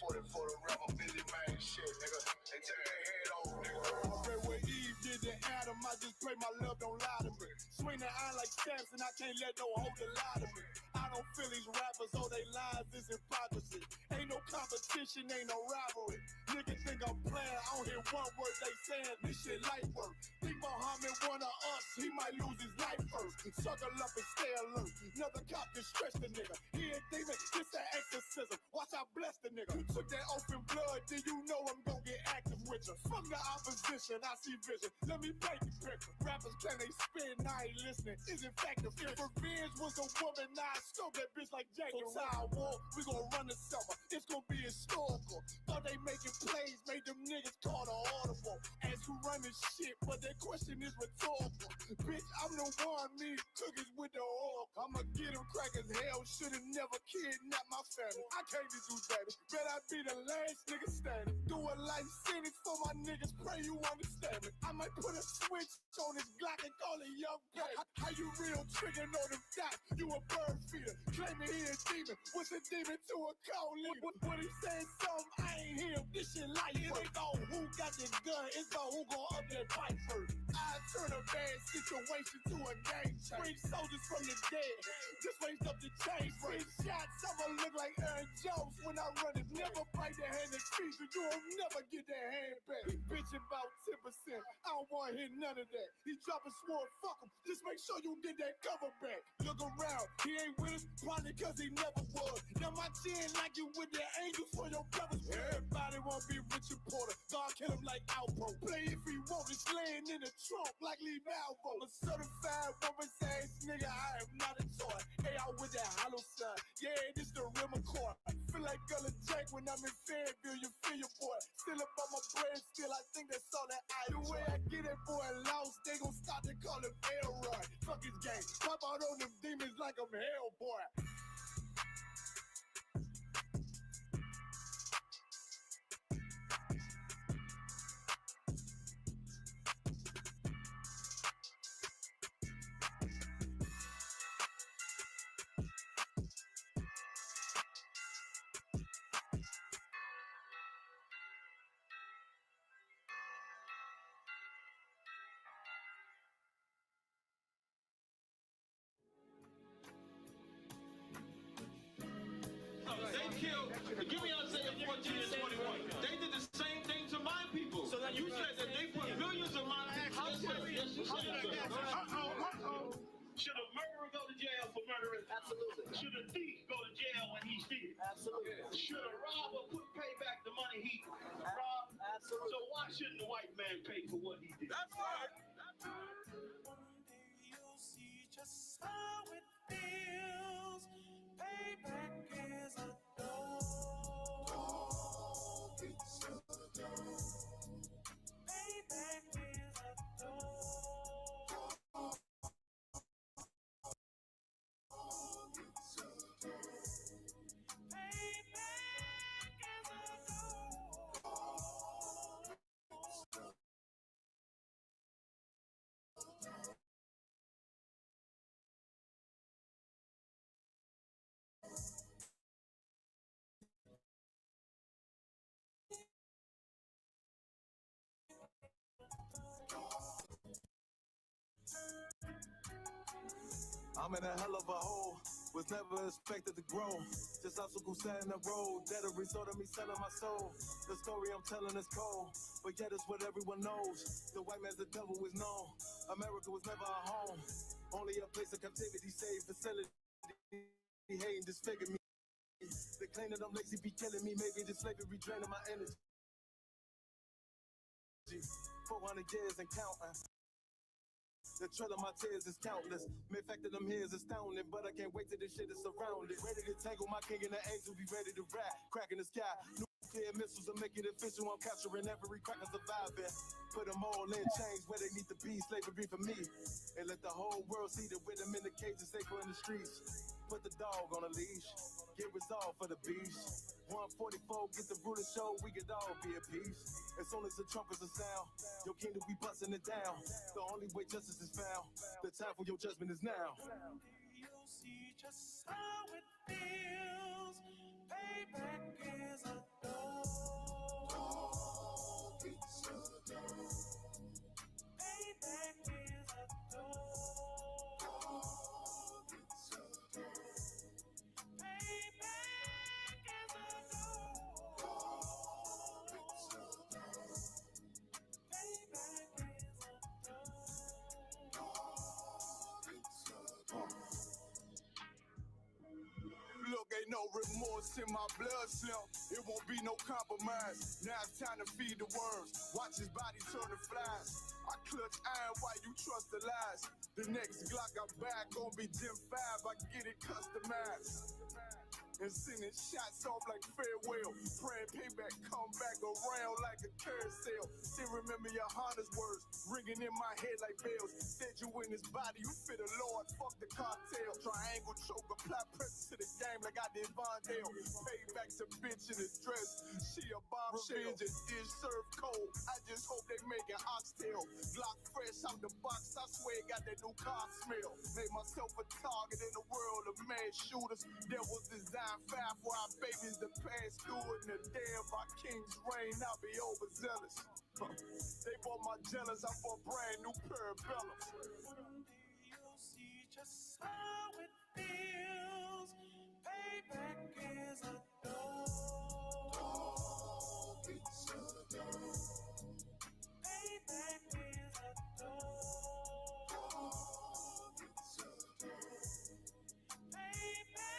40 for the rapper, busy man, shit, nigga. They take their head over, nigga. I read what Eve did to Adam, I just pray my love don't lie to me. Swing the iron like Samson, I can't let no hoe lie to me. I don't feel these rappers, all they lies is hypocrisy. Ain't no competition, ain't no rivalry. Niggas think I'm playing, I don't hear one word they saying, this shit light work. Think Muhammad one of us, he might lose his life first. Circle up and stay alert. Another cop can stretch the nigga. He ain't demon, this an exorcism. Watch I bless the nigga. You took that oath in blood, then you know I'm gonna get active with you. From the opposition, I see vision. Let me paint the picture. Rappers claim they spin, I ain't listening. Is in fact the fear. If revenge was a woman, now I stroke that bitch like Jack. So I war, we gonna run the summer. It's gonna be historical. Thought they making plays, made them niggas call the audible. Ask who run this shit, but that question is rhetorical. Bitch, I'm the one, me cookies with the oil. I'ma get them crackers hell, should've never kidnapped my family. I can't do that. Bet I be the last nigga standing. Do a life sentence for my niggas, pray you understand me. I might put a switch on this Glock and call it young K. How you real trigger know them dots? You a bird feeder, claiming he a demon. What's a demon to a cold leader? When he saying something, I ain't hear him. This shit like it ain't about who got the gun, it's about who gon' up that pipe first. I turn a bad situation to a game change. Bring soldiers from the dead, just raised up the chain. Free shots, I'ma look like Aaron Jones when I run it. Never bite the hand that feeds you, you'll never get that hand back. He bitching about 10%, I don't wanna hear none of that. He dropping sword, fuck him, just make sure you get that cover back. Look around, he ain't with us, probably cause he never was. Now my chin like you with the angels for your brothers. Everybody wanna be Richard Porter, God kill him like Alpo. Play if he want, it's laying in the trunk like Lee Malvo. I'm a certified woman's ass nigga, I am not a toy. Hey, out with that hollow side, yeah, this the rim of court. Feel like Gullah Jack when I'm in Fayetteville, you feel your boy. Still up on my bread, still I think that's all that I do. The way I get it, boy, lost, they gon' start to call him Elroy. Fuck his game, pop out on them demons like I'm Hellboy. They killed, give me Isaiah 14 and 21. They did the same thing to my people. So that you said that they put millions of my actions. Yes, you said that. Should a murderer go to jail for murdering? Absolutely. Should a thief go to jail when he steals? Absolutely. Should a robber pay back the money he robbed? Absolutely. So why shouldn't the white man pay for what he did? That's right. One day you'll see just how it feels. Payback is a dog. It's a dog. Payback is a dog. I'm in a hell of a hole, was never expected to grow. Just obstacles set in the road, that a result of me selling my soul. The story I'm telling is cold, but yet it's what everyone knows. The white man's the devil is known. America was never a home, only a place of captivity, safe facility. Hating disfigure me. They claim that I'm lazy, be killing me. Maybe the slavery draining my energy. 400 years and counting. The trail of my tears is countless. Main fact that I'm here is astounding, but I can't wait till this shit is surrounded. Ready to tangle my king and the angel, be ready to rap. Crack in the sky, nuclear missiles will make it official. I'm capturing every cracker surviving. Put them all in chains where they need to be. Slavery for me. And let the whole world see that with them in the cage and safer in the streets. Put the dog on a leash. Get resolved for the beast. 144, get the ruler show, we could all be at peace. As soon as the trumpets are sound, your kingdom we busting it down. The only way justice is found, the time for your judgment is now. You'll see just how it feels. Payback is a dog. remorse in my blood slump. It won't be no compromise. Now it's time to feed the worms. Watch his body turn to flies. I clutch iron while you trust the lies. The next Glock I buy gon' be Gen 5. I get it customized. And sending shots off like farewell. Praying payback come back around like a carousel. Still remember YAHANNA's words ringing in my head like bells. Said you in his body, you fit the Lord, fuck the cartel. Triangle choke, apply pressure to the game like I did Vondale. Payback's a bitch in a dress. She a bombshell. Revenge is served cold. I just hope they make an oxtail. Glock fresh out the box, I swear it got that new car smell. Made myself a target in the world of mad shooters. There was design 5 for our babies to pass through in the day of our king's reign. I'll be overzealous. They bought my jealous, I bought brand new parabellums. Someday you'll see just how it feels. Payback is a dog. It's a dog. Payback is a dog. It's a dog. Payback.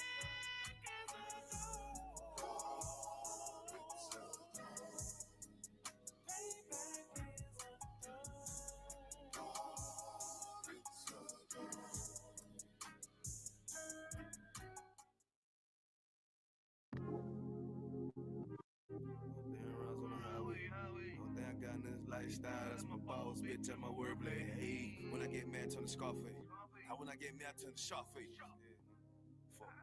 Lifestyle, that's my boss, bitch, and my wordplay. Hey, when I get mad, turn the Scarface. How when I get mad, turn the Sharface. Yeah. Fuck.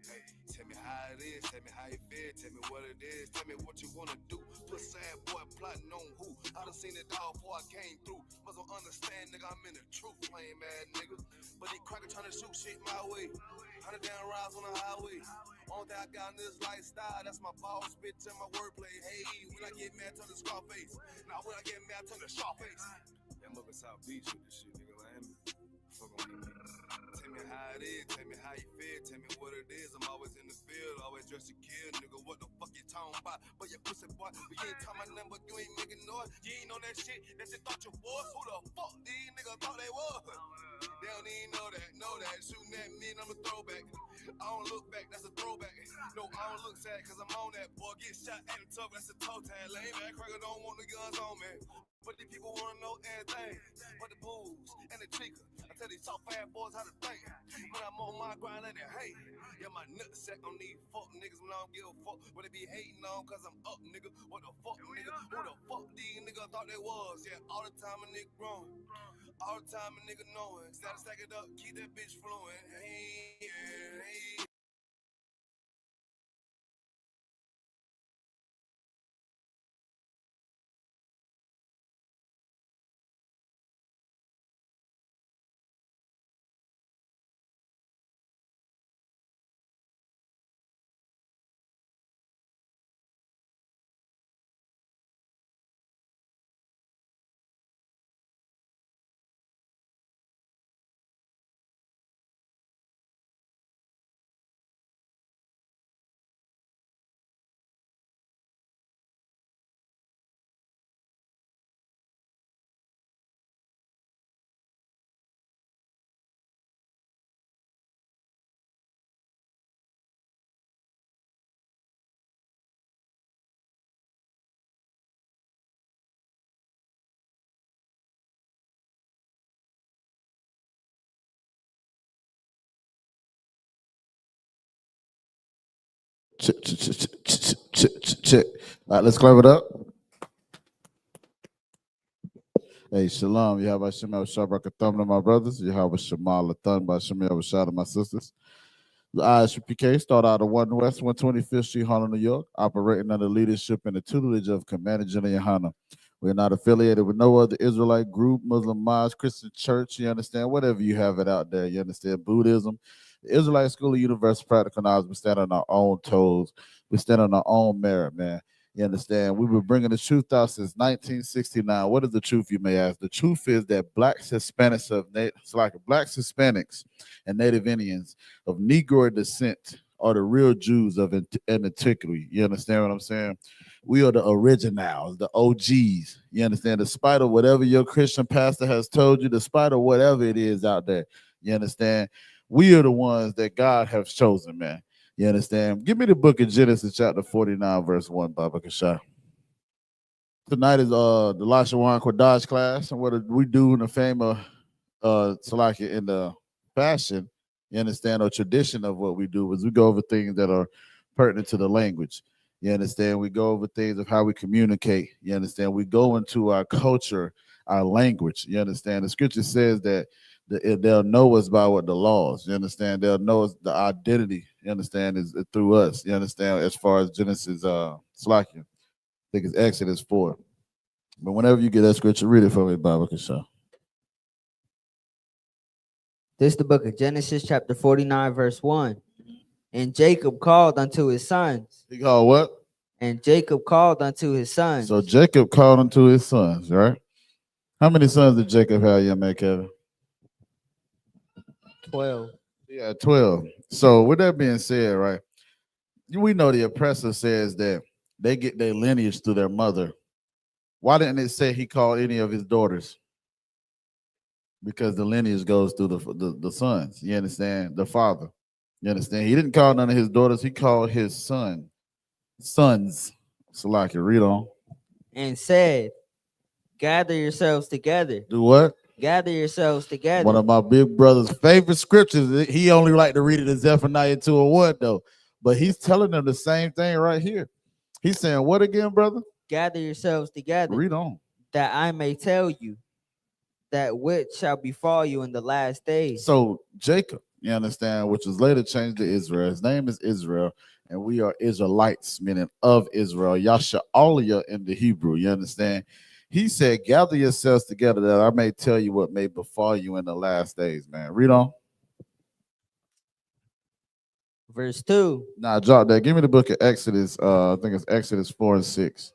Hey, tell me how it is, tell me how you feel, tell me what it is, tell me what you wanna do. Put sad boy plotting on who? I done seen it all before I came through. Must don't understand, nigga, I'm in the truth, plain mad nigga. But these crackers trying to shoot shit my way. 100 down rides on the highway. Only thing I got in this lifestyle, that's my boss, bitch, and my wordplay. Hey, when I get mad, turn the Scarface. Now when I get mad, turn the Sharface. Yeah, I'm up in South Beach with this shit, nigga, Miami. Fuck on me. Tell me how it is, tell me how you feel, tell me what it is. I'm always in the field, always dressed to kill, nigga. What the fuck you talking about? But your pussy boy, but you ain't talking my number, you ain't making noise. You ain't on that shit that you thought you was. Who the fuck these niggas thought they was? They don't even know that. Shooting at me and I'm a throwback. I don't look back, that's a throwback. No, I don't look sad, cause I'm on that. Boy, get shot at the top, that's a toe tag. Lame back, cracker don't want the guns on me. But these people wanna know everything. But the booze and the chica, I tell these soft ass boys how to think. When I'm on my grind, let it hate. Yeah, my nutsack on these fuck niggas when I don't give a fuck. What they be hating on, cause I'm up, nigga. What the fuck, nigga? Who the fuck these niggas thought they was? Yeah, all the time a nigga growing. All the time a nigga knowing. Gotta stack it up, keep that bitch flowing. Hey, hey. Check, check, check, check, check, check, check. All right, let's clap it up. Hey, shalom. Y.A.H.N.Na, my brothers. Y.A.H.N.Na, my sisters. The I.S.U.P.K start out of 1 West 125th Street, Harlem, New York, operating under leadership and the tutelage of Commander General YAHANNA. We are not affiliated with no other Israelite group, Muslim mosque, Christian church, you understand? Whatever you have it out there, you understand? Buddhism. The Israelite School of Universal Practical Knowledge, we stand on our own toes. We stand on our own merit, man. You understand? We've been bringing the truth out since 1969. What is the truth, you may ask? The truth is that blacks, Hispanics and Native Indians of Negro descent are the real Jews of antiquity. You understand what I'm saying? We are the originals, the OGs. You understand? Despite of whatever your Christian pastor has told you, despite of whatever it is out there, you understand? We are the ones that God has chosen, man. You understand? Give me the book of Genesis, chapter 49, verse 1, Baba Kasha. Tonight is the Lashawan Qadash class, and what we do in the fame of Salaki in the fashion, you understand, or tradition of what we do is we go over things that are pertinent to the language. You understand? We go over things of how we communicate. You understand? We go into our culture, our language. You understand? The scripture says that they'll know us by what the laws. You understand? They'll know us, the identity. You understand? Is through us. You understand? As far as Genesis, Salaki, I think it's Exodus 4. But whenever you get that scripture, read it for me, Baba Kasha. This is the book of Genesis, chapter 49, verse 1. And Jacob called unto his sons. He called what? And Jacob called unto his sons. So Jacob called unto his sons, right? How many sons did Jacob have, young man, Kevin? 12. Yeah, 12. So with that being said, right, we know the oppressor says that they get their lineage through their mother. Why didn't it say he called any of his daughters? Because the lineage goes through the sons. You understand? The father. You understand? He didn't call none of his daughters. He called his sons. So like you read on. And said, gather yourselves together. Do what? Gather yourselves together. One of my big brother's favorite scriptures. He only like to read it in Zephaniah 2 or 1 though. But he's telling them the same thing right here. He's saying what again, brother? Gather yourselves together. Read on. That I may tell you that which shall befall you in the last days. So Jacob, you understand, which was later changed to Israel. His name is Israel, and we are Israelites, meaning of Israel. Yasha'aliyah in the Hebrew, you understand? He said, gather yourselves together that I may tell you what may befall you in the last days, man. Read on. Verse 2. Now, drop that. Give me the book of Exodus. I think it's Exodus 4 and 6.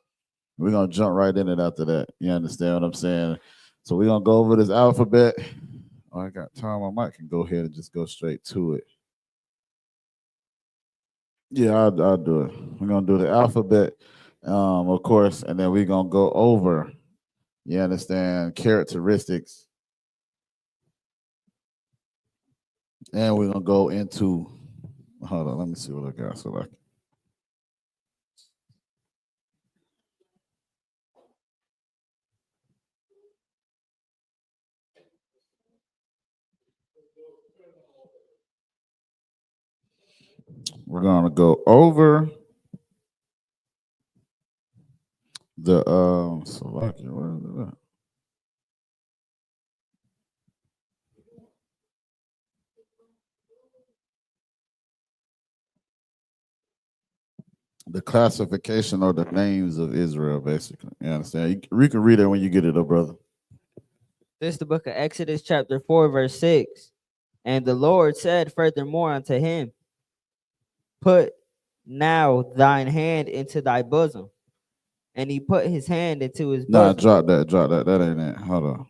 We're going to jump right in it after that. You understand what I'm saying? So we're going to go over this alphabet. Oh, I got time. I might can go ahead and just go straight to it. Yeah, I'll do it. We're going to do the alphabet, of course, and then we're going to go over, you understand, characteristics. And we're going to go into, hold on, let me see what I got. So like, we're going to go over the Slovakia. Where is it at? The classification or the names of Israel, basically. You understand? You can read it when you get it up, brother. This is the book of Exodus, chapter 4, verse 6. And the Lord said furthermore unto him, put now thine hand into thy bosom. And he put his hand into his bosom. Nah, drop that. That ain't it. Hold on.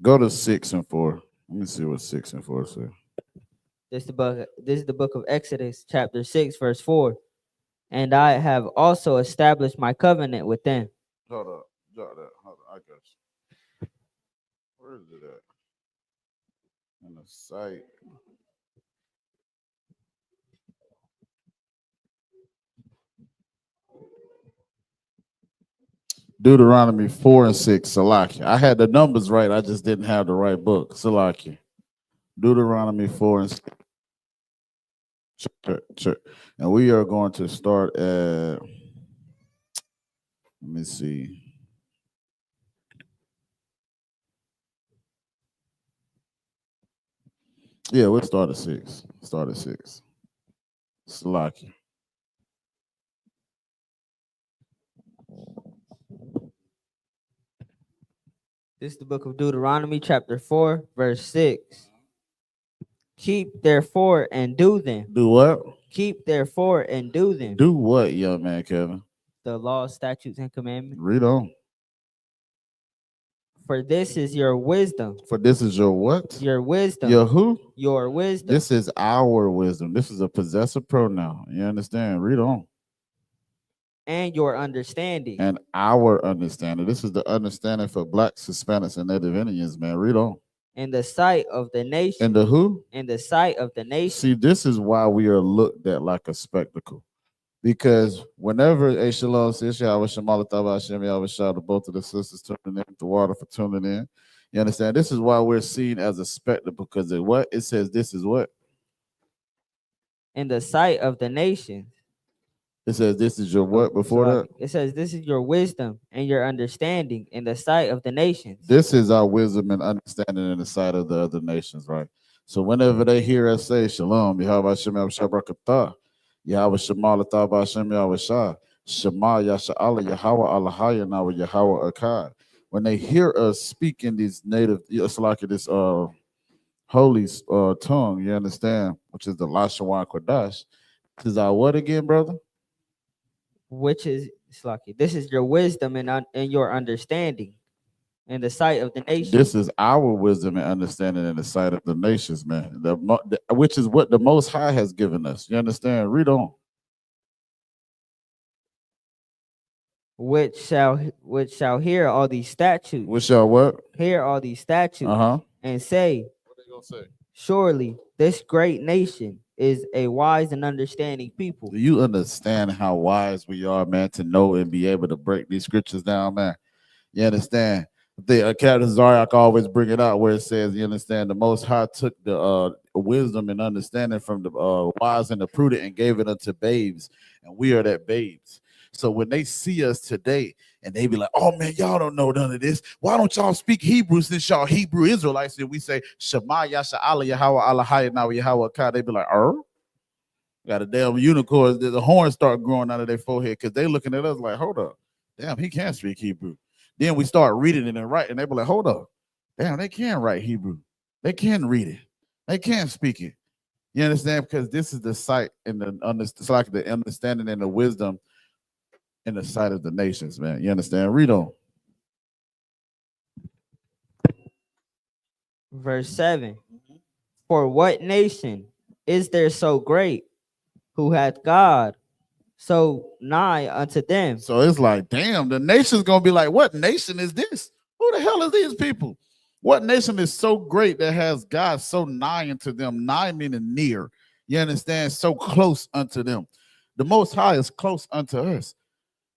Go to 6 and 4. Let me see what 6 and 4 say. This is the book of Exodus, chapter 6, verse 4. And I have also established my covenant with them. Hold up. Drop that. Hold on. I got you. Where is it at? In the site. Deuteronomy 4 and 6, Salaki. I had the numbers right. I just didn't have the right book. Salaki. Deuteronomy 4 and 6. Sure. And we are going to start at, let me see. Yeah, we'll start at 6. Start at 6. Salaki. This is the book of Deuteronomy, chapter 4, verse 6. Keep therefore and do them. Do what? Keep therefore and do them. Do what, young man, Kevin? The law, statutes, and commandments. Read on. For this is your wisdom. For this is your what? Your wisdom. Your who? Your wisdom. This is our wisdom. This is a possessive pronoun. You understand? Read on. And your understanding. And our understanding. This is the understanding for blacks, Hispanics, and Native Indians, man. Read on. In the sight of the nation. And the who? In the sight of the nation. See, this is why we are looked at like a spectacle. Because whenever a shalom says, Yahweh Shemala Taba Hashem, Yahweh Shah, to both of the sisters tuning in, the water for tuning in. You understand? This is why we're seen as a spectacle, because it what? It says this is what? In the sight of the nations. It says this is your what before that? It says this is your wisdom and your understanding in the sight of the nations. This is our wisdom and understanding in the sight of the other nations, right? So whenever they hear us say Shalom, Yahweh Hashem, Yahweh Shah Barakatah, Yahweh Shema Lataba Hashem, Yahweh Shah, Shema Yasha'Allah, Yahweh Allahaya, Now Yahweh Akkad. When they hear us speak in these native, it's like this holy tongue, you understand, which is the Lashawan Qadash. This is our what again, brother? Which is Slaki. This is your wisdom and your understanding in the sight of the nations. This is our wisdom and understanding in the sight of the nations, man. Which is what the Most High has given us. You understand? Read on. Which shall hear all these statutes. Which shall what? Hear all these statutes. And say. What they gonna say? Surely this great nation is a wise and understanding people. Do you understand how wise we are, man, to know and be able to break these scriptures down, man? You understand? The Captain Zaryak always bring it out where it says, you understand, the Most High took the wisdom and understanding from the wise and the prudent and gave it unto babes, and we are that babes. So when they see us today and they be like, oh man, y'all don't know none of this. Why don't y'all speak Hebrew since y'all Hebrew Israelites? And we say, Shema Yasha Allah Yahweh Allahaya Now Yahweh Akkad. They be like, got a damn unicorn. The horns start growing out of their forehead because they looking at us like, hold up. Damn, he can't speak Hebrew. Then we start reading it and writing. They be like, hold up. Damn, they can write Hebrew. They can read it. They can speak it. You understand? Because this is the sight and it's like the understanding and the wisdom in the sight of the nations, man. You understand? Read on. Verse 7. For what nation is there so great who hath God so nigh unto them? So it's like, damn, the nation's gonna be like, what nation is this? Who the hell is these people? What nation is so great that has God so nigh unto them? Nigh meaning near. You understand? So close unto them. The Most High is close unto us.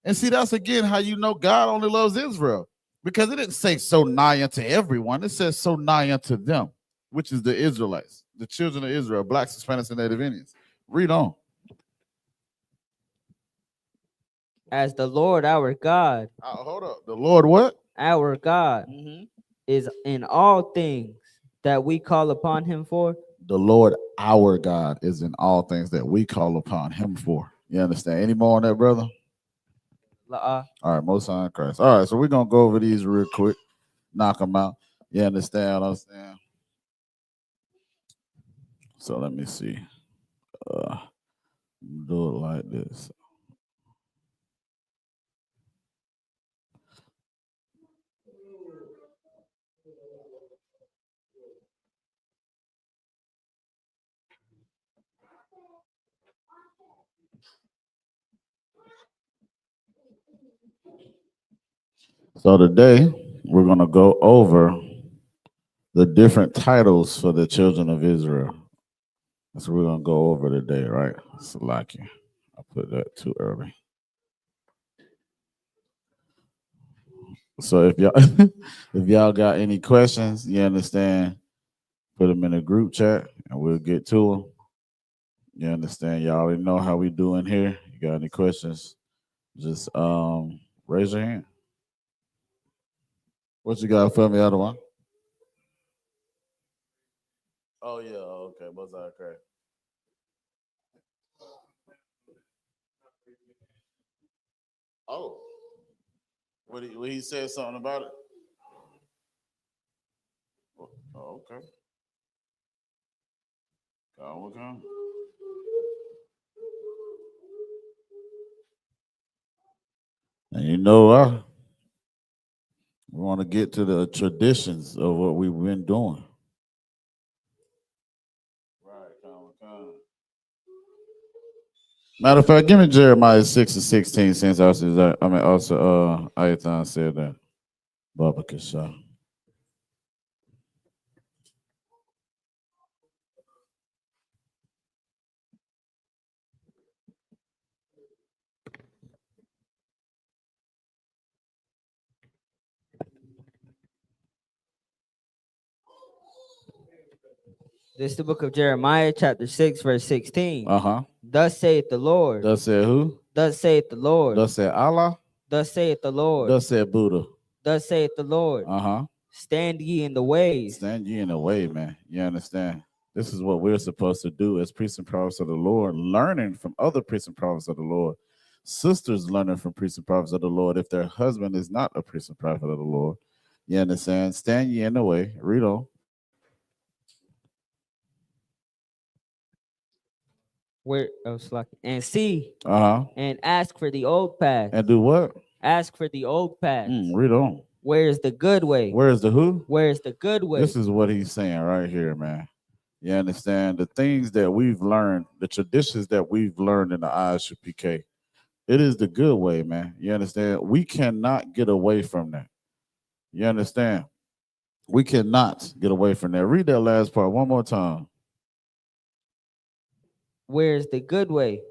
And see, that's again how you know God only loves Israel. Because it didn't say so nigh unto everyone. It says so nigh unto them, which is the Israelites, the children of Israel, blacks, Hispanics, and Native Indians. Read on. As the Lord our God. Hold up. The Lord what? Our God is in all things that we call upon him for. The Lord our God is in all things that we call upon him for. You understand? Any more on that, brother? All right, Most High in Christ. All right, so we're going to go over these real quick. Knock them out. You understand what I'm saying? So let me see. Do it like this. So today we're going to go over the different titles for the children of Israel. That's what we're going to go over today, right? Salaki. I put that too early. So if y'all got any questions, you understand, put them in the group chat and we'll get to them. You understand? Y'all already know how we do in here. You got any questions? Just raise your hand. What you got for me, other one? Oh yeah, okay. What's that? Okay. Oh, what he said something about it? Oh, okay. Okay. And you know, We want to get to the traditions of what we've been doing. Right, Matter of fact, give me Jeremiah 6:16 since also Ayatan said that. Baba Kasha. This is the book of Jeremiah, chapter 6, verse 16. Uh-huh. Thus saith the Lord. Thus said who? Thus saith the Lord. Thus said Allah. Thus saith the Lord. Thus said Buddha. Thus saith the Lord. Uh-huh. Stand ye in the ways. Stand ye in the way, man. You understand? This is what we're supposed to do as priests and prophets of the Lord, learning from other priests and prophets of the Lord. Sisters learning from priests and prophets of the Lord if their husband is not a priest and prophet of the Lord. You understand? Stand ye in the way. Read on. And see and ask for the old path. And do what? Ask for the old path. Read on. Where is the good way? Where is the who? Where is the good way? This is what he's saying right here, man. You understand? The things that we've learned, the traditions that we've learned in the I.S.U.P.K, it is the good way, man. You understand? We cannot get away from that. You understand? We cannot get away from that. Read that last part one more time. Where is the good way?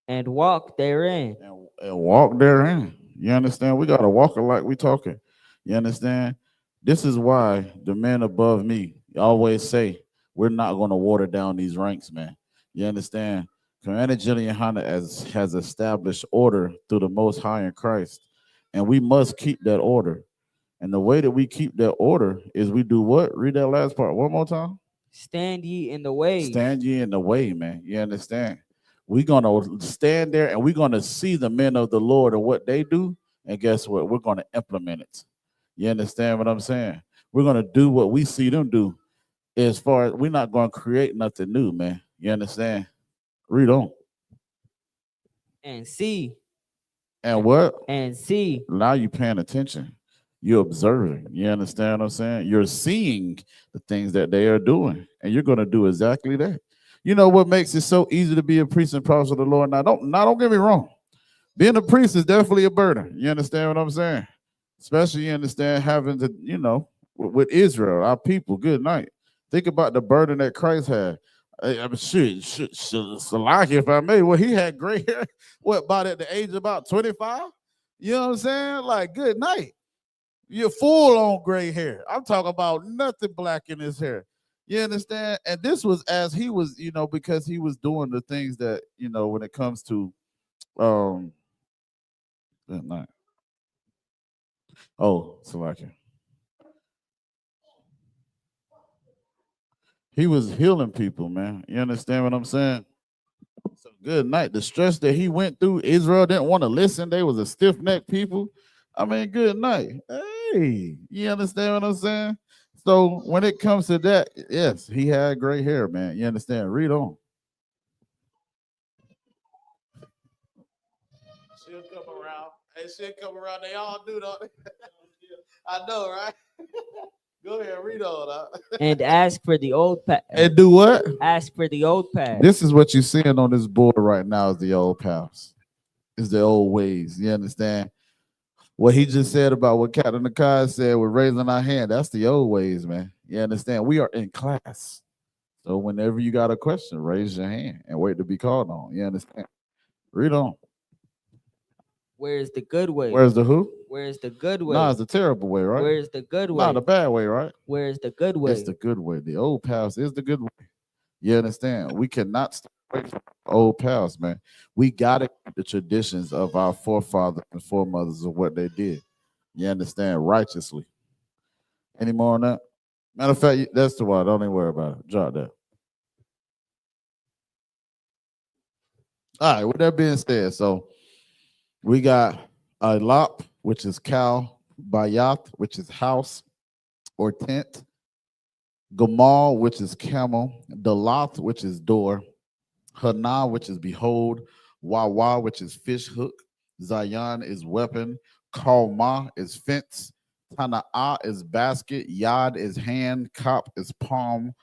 And walk therein. And walk therein. You understand? We got to walk it like we talking. You understand? This is why the men above me always say, we're not going to water down these ranks, man. You understand? Commander General YAHANNA has established order through the Most High in Christ, and we must keep that order. And the way that we keep that order is we do what? Read that last part one more time. Stand ye in the way. Stand ye in the way, man. You understand? We're going to stand there and we're going to see the men of the Lord and what they do. And guess what? We're going to implement it. You understand what I'm saying? We're going to do what we see them do. As far as we're not going to create nothing new, man. You understand? Read on. And see. And what? And see. Now you're paying attention. You're observing. You understand what I'm saying? You're seeing the things that they are doing. And you're going to do exactly that. You know what makes it so easy to be a priest and prophet of the Lord? Now, don't get me wrong. Being a priest is definitely a burden. You understand what I'm saying? Especially you understand having to, you know, with Israel, our people, good night. Think about the burden that Christ had. I mean, Salaki, if I may, well, he had gray hair, what, about at the age of about 25? You know what I'm saying? Like, good night. You're full on gray hair. I'm talking about nothing black in his hair. You understand? And this was as he was, you know, because he was doing the things that, you know, when it comes to, good night. Oh, Salaki. He was healing people, man. You understand what I'm saying? So good night. The stress that he went through, Israel didn't want to listen. They was a stiff-necked people. I mean, good night. Hey, you understand what I'm saying? So when it comes to that, yes, he had gray hair, man. You understand? Read on. She'll come around. Hey, she'll come around. They all do, don't they? I know, right? Go ahead, read on. And ask for the old path. And do what? Ask for the old path. This is what you're seeing on this board right now is the old paths. Is the old ways. You understand? What he just said about what Captain Nakai said with raising our hand, that's the old ways, man. You understand? We are in class. So whenever you got a question, raise your hand and wait to be called on. You understand? Read on. Where's the good way? Where's the who? Where's the good way? No, it's the terrible way, right? Where's the good way? Not the bad way, right? Where's the good way? It's the good way. The old paths is the good way. You understand? We cannot stay away from old paths, man. We got to keep the traditions of our forefathers and foremothers of what they did. You understand? Righteously. Any more on that? Matter of fact, that's the one. Don't even worry about it. Drop that. All right, with that being said, so we got I.S.U.P., which is cow, Bayat, which is house or tent, Gamal, which is camel, Dalath, which is door, Hana, which is behold, Wawa, which is fish hook, Zion is weapon, Kalma is fence, Tana'ah is basket, Yad is hand, Kop is palm.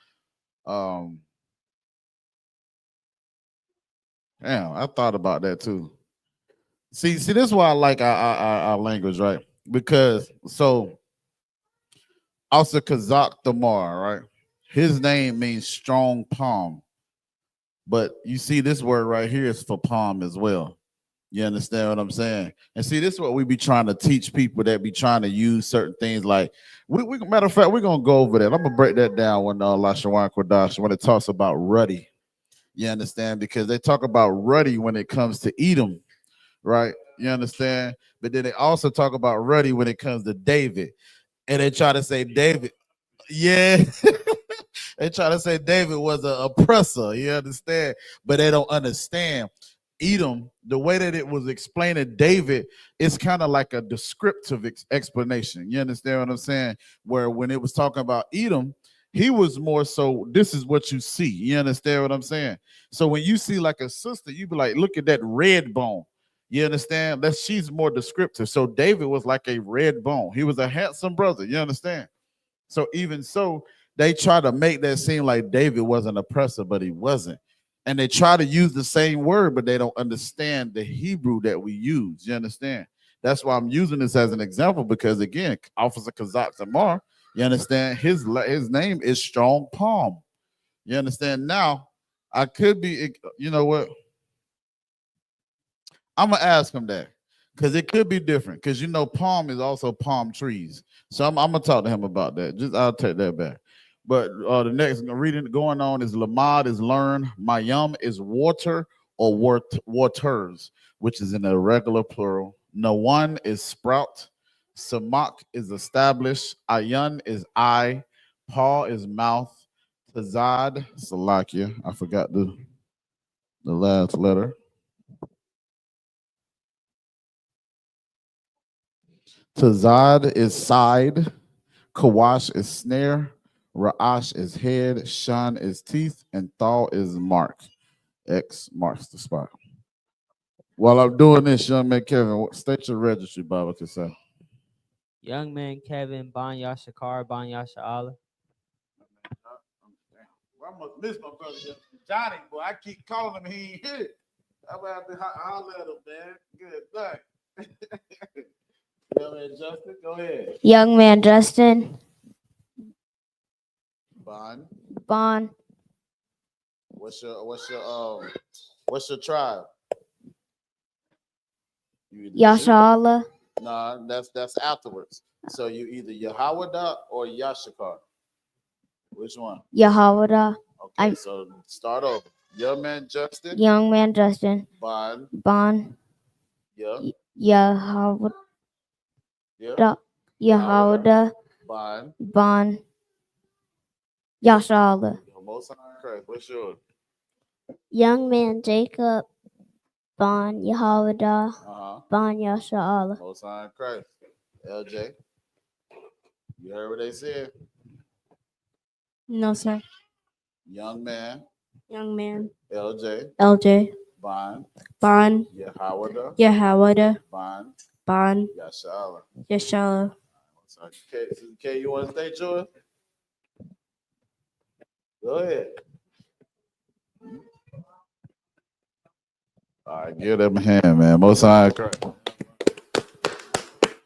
Damn, I thought about that too. See, this is why I like our language, right? Because so also Kazakh Tamar, right? His name means strong palm. But you see, this word right here is for palm as well. You understand what I'm saying? And see, this is what we be trying to teach people that be trying to use certain things. Like, we matter of fact, we're gonna go over that. I'm gonna break that down when Lashawan Qadash when it talks about ruddy. You understand? Because they talk about ruddy when it comes to Edom, right? You understand? But then they also talk about ruddy when it comes to David, and they try to say David. Yeah, they try to say David was an oppressor. You understand? But they don't understand. Edom, the way that it was explaining David, it's kind of like a descriptive explanation. You understand what I'm saying? Where when it was talking about Edom, he was more so, this is what you see. You understand what I'm saying? So when you see like a sister, you be like, look at that red bone. You understand? That she's more descriptive. So David was like a red bone. He was a handsome brother. You understand? So even so, they try to make that seem like David was an oppressor, but he wasn't. And they try to use the same word, but they don't understand the Hebrew that we use. You understand? That's why I'm using this as an example, because again, Officer Kazak Tamar, you understand, his name is Strong Palm. You understand? Now, I could be, you know what? I'm gonna ask him that because it could be different. Because you know, palm is also palm trees. So I'm gonna talk to him about that. Just I'll take that back. But the next reading going on is Lamad is learn, Mayam is water or waters, which is in the regular plural. Nawan is sprout, Samak is established, Ayan is eye, Paul is mouth, Tazad, Salakia. I forgot the last letter. Tazad is side, Kawash is snare, Ra'ash is head, Shan is teeth, and Thal is mark. X marks the spot. While I'm doing this, young man Kevin, state your registry, Bible to say. Young man Kevin, Ban Yashakar, Ban Yasha Allah. I must miss my brother Johnny, boy. I keep calling him, he ain't hit it. I'm gonna have to holler at him, man. Good thing. Young man Justin, go ahead. Young man Justin. Bond. Bon. What's your tribe? Yashala. Nah, that's afterwards. So you either Yahawada or Yashakar. Which one? Yahawada. Okay, so start over. Young man Justin. Young man Justin. Bon. Bon. Yeah. Yahawada. Yeah. Yahawada. Bon. Bon. Yashala. Most correct. What's yours? Young man Jacob. Bon Yahawada. Bon Yashala. Most High Christ. LJ. You heard what they said? No, sir. Young man. Young man. LJ. LJ. Bon. Bon. Yahawada. Yahawada. Bon. Bon. Yashala. Yashala. K, you want to state yours? Go ahead. All right, give them a hand, man. Most High Christ.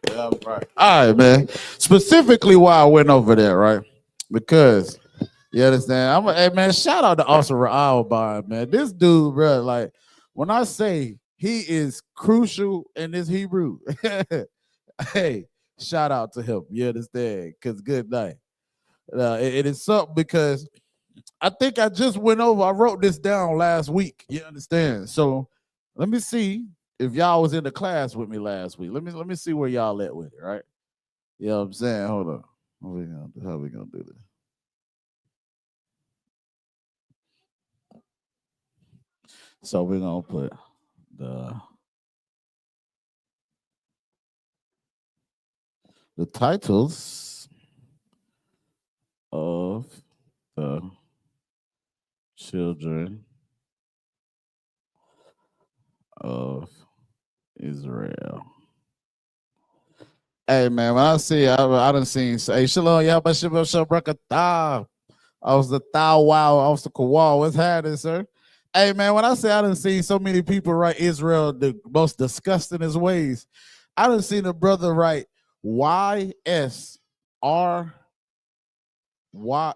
Yeah, right. All right, man. Specifically, why I went over there, right? Because you understand. Hey, man. Shout out to Austin Ra'al, man. This dude, bro. Like when I say he is crucial in this Hebrew, hey, shout out to him. You understand? Because good night. It is something because I think I just went over. I wrote this down last week. You understand? So let me see if y'all was in the class with me last week. Let me see where y'all at with it, right? You know what I'm saying? Hold on. How we gonna do this? So we're gonna put the titles of the children of Israel. Hey man, when I see I done seen say Shalom Yabashibashabrakatah. I was the Thou Wow, I was the Kowal. What's happening, sir? Hey man, when I say I done seen so many people write Israel the most disgustingest ways, I done seen a brother write YSRY,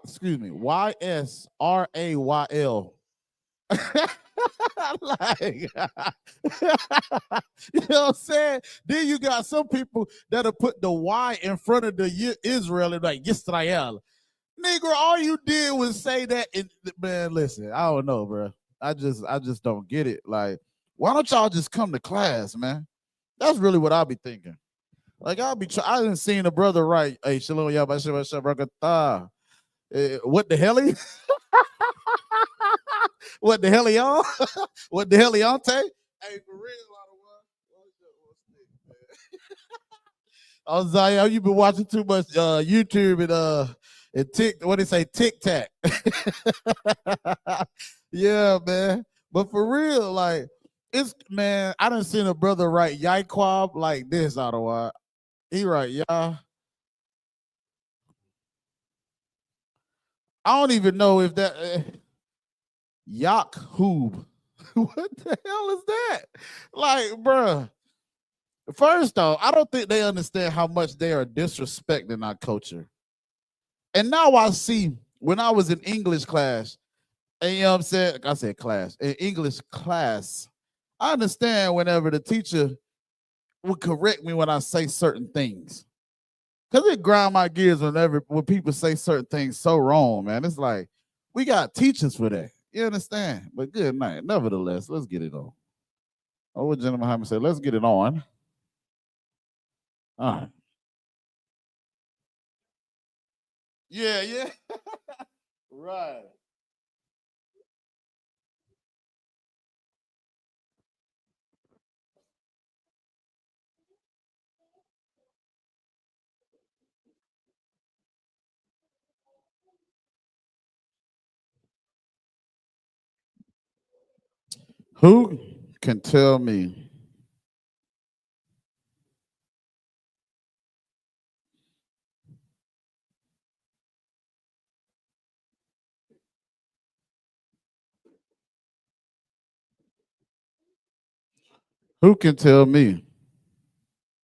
excuse me, YSRAYL. Like, you know what I'm saying? Then you got some people that'll put the Y in front of the Israel and like Yisrael. Nigga, all you did was say that. Man, listen, I don't know, bro. I just don't get it. Like, why don't y'all just come to class, man? That's really what I'll be thinking. Like, I didn't seen a brother write, hey, Shalom Yabashibashabrakatah. What the hell? What the hell, y'all? What the hell, y'all take? Hey, for real, oh, Zion, you been watching too much YouTube and what they say, Tic Tac. Yeah, man. But for real, like, it's man, I done seen a brother write YAHANNA like this, Ottawa. He write, yeah. I don't even know if that YAHANNA. What the hell is that? Like, bruh. First off, I don't think they understand how much they are disrespecting our culture. And now I see when I was in English class, and you know what I'm saying? I said class. In English class, I understand whenever the teacher would correct me when I say certain things. Because it grind my gears when people say certain things so wrong, man. It's like, we got teachers for that. You understand? But good night. Nevertheless, let's get it on. Oh, what Gentleman Muhammad said, let's get it on. All right. Yeah. Right. Who can tell me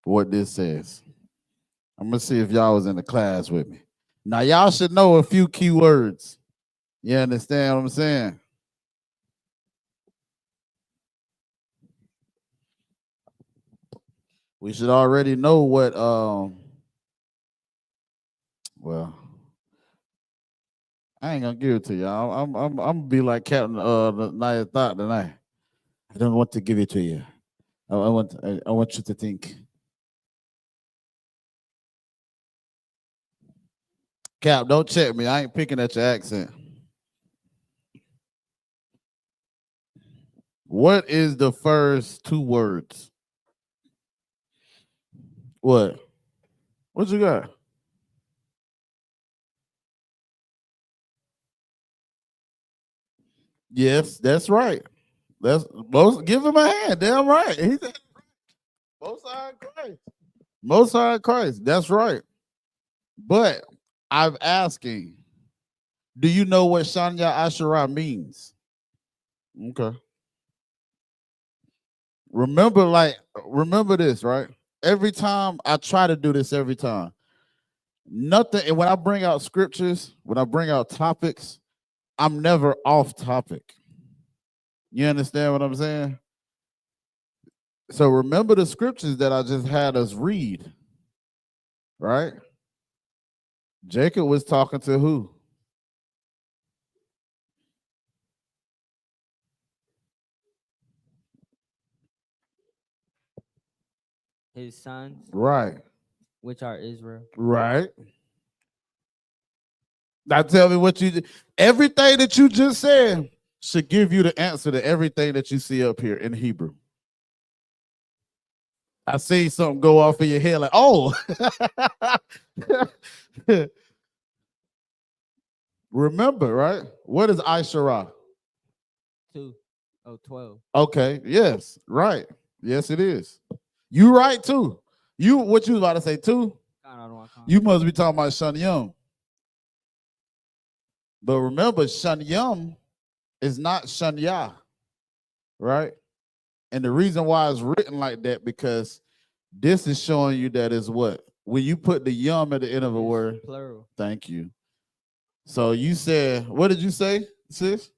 what this says? I'm gonna see if y'all was in the class with me. Now y'all should know a few key words. You understand what I'm saying? We should already know what well, I ain't gonna give it to y'all. I'm gonna be like Captain Naya thought tonight. I don't want to give it to you. I want you to think. Cap, don't check me. I ain't picking at your accent. What is the first two words? What? What you got? Yes, that's right. That's most. Give him a hand. Damn right. He's Most High Christ. Most High Christ. That's right. But I'm asking, do you know what Shanya Asherah means? Okay. Remember this, right? Every time I try to do this every time. Nothing, and when I bring out scriptures, when I bring out topics, I'm never off topic. You understand what I'm saying? So remember the scriptures that I just had us read, right? Jacob was talking to who? His sons, Right. which are Israel. Right. Now tell me what you everything that you just said should give you the answer to everything that you see up here in Hebrew. I see something go off in your head like, oh. Remember, right? What is I.S.U.P.K? 12. Okay, yes, right. Yes, it is. You right too. What you was about to say too? You must be talking about Shanyam. But remember, Shanyam is not Shanya, right? And the reason why it's written like that, because this is showing you that is what? When you put the yum at the end of a word. Plural. Thank you. So you said, what did you say, sis?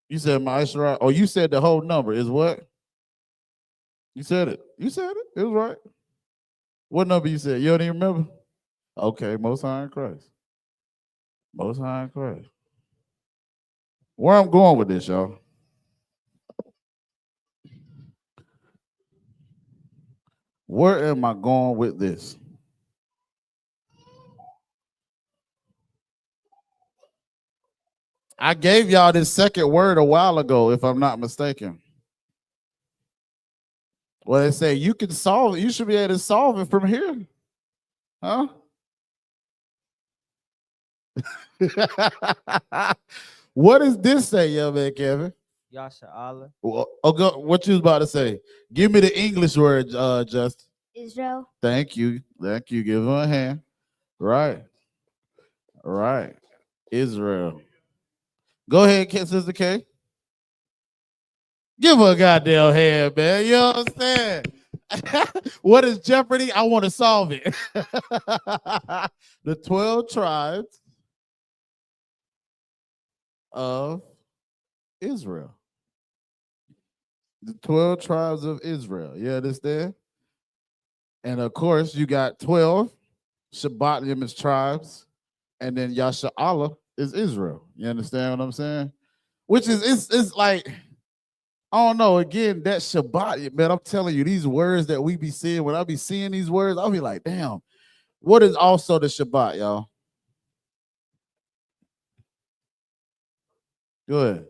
You said Ma'asra. Oh, you said the whole number is what? You said it. You said it. It was right. What number you said? You don't even remember? Okay, Most High in Christ. Most High in Christ. Where I'm going with this, y'all. Where am I going with this? I gave y'all this second word a while ago, if I'm not mistaken. Well, they say you can solve it. You should be able to solve it from here. Huh? What does this say, young man, Kevin? Yasha What you was about to say? Give me the English word, Justin. Israel. Thank you. Thank you. Give him a hand. Right. Right. Israel. Go ahead, Sister K. Give her a goddamn hand, man. You understand? What is Jeopardy? I want to solve it. The 12 tribes of Israel. The 12 tribes of Israel. You understand? And of course, you got 12 Shabbatim is tribes, and then Yasha'Allah is Israel. You understand what I'm saying? Which is it's like, I don't know. Again, that Shabbat, man, I'm telling you, these words that we be seeing, when I be seeing these words, I'll be like, damn, what is also the Shabbat, y'all? Go ahead.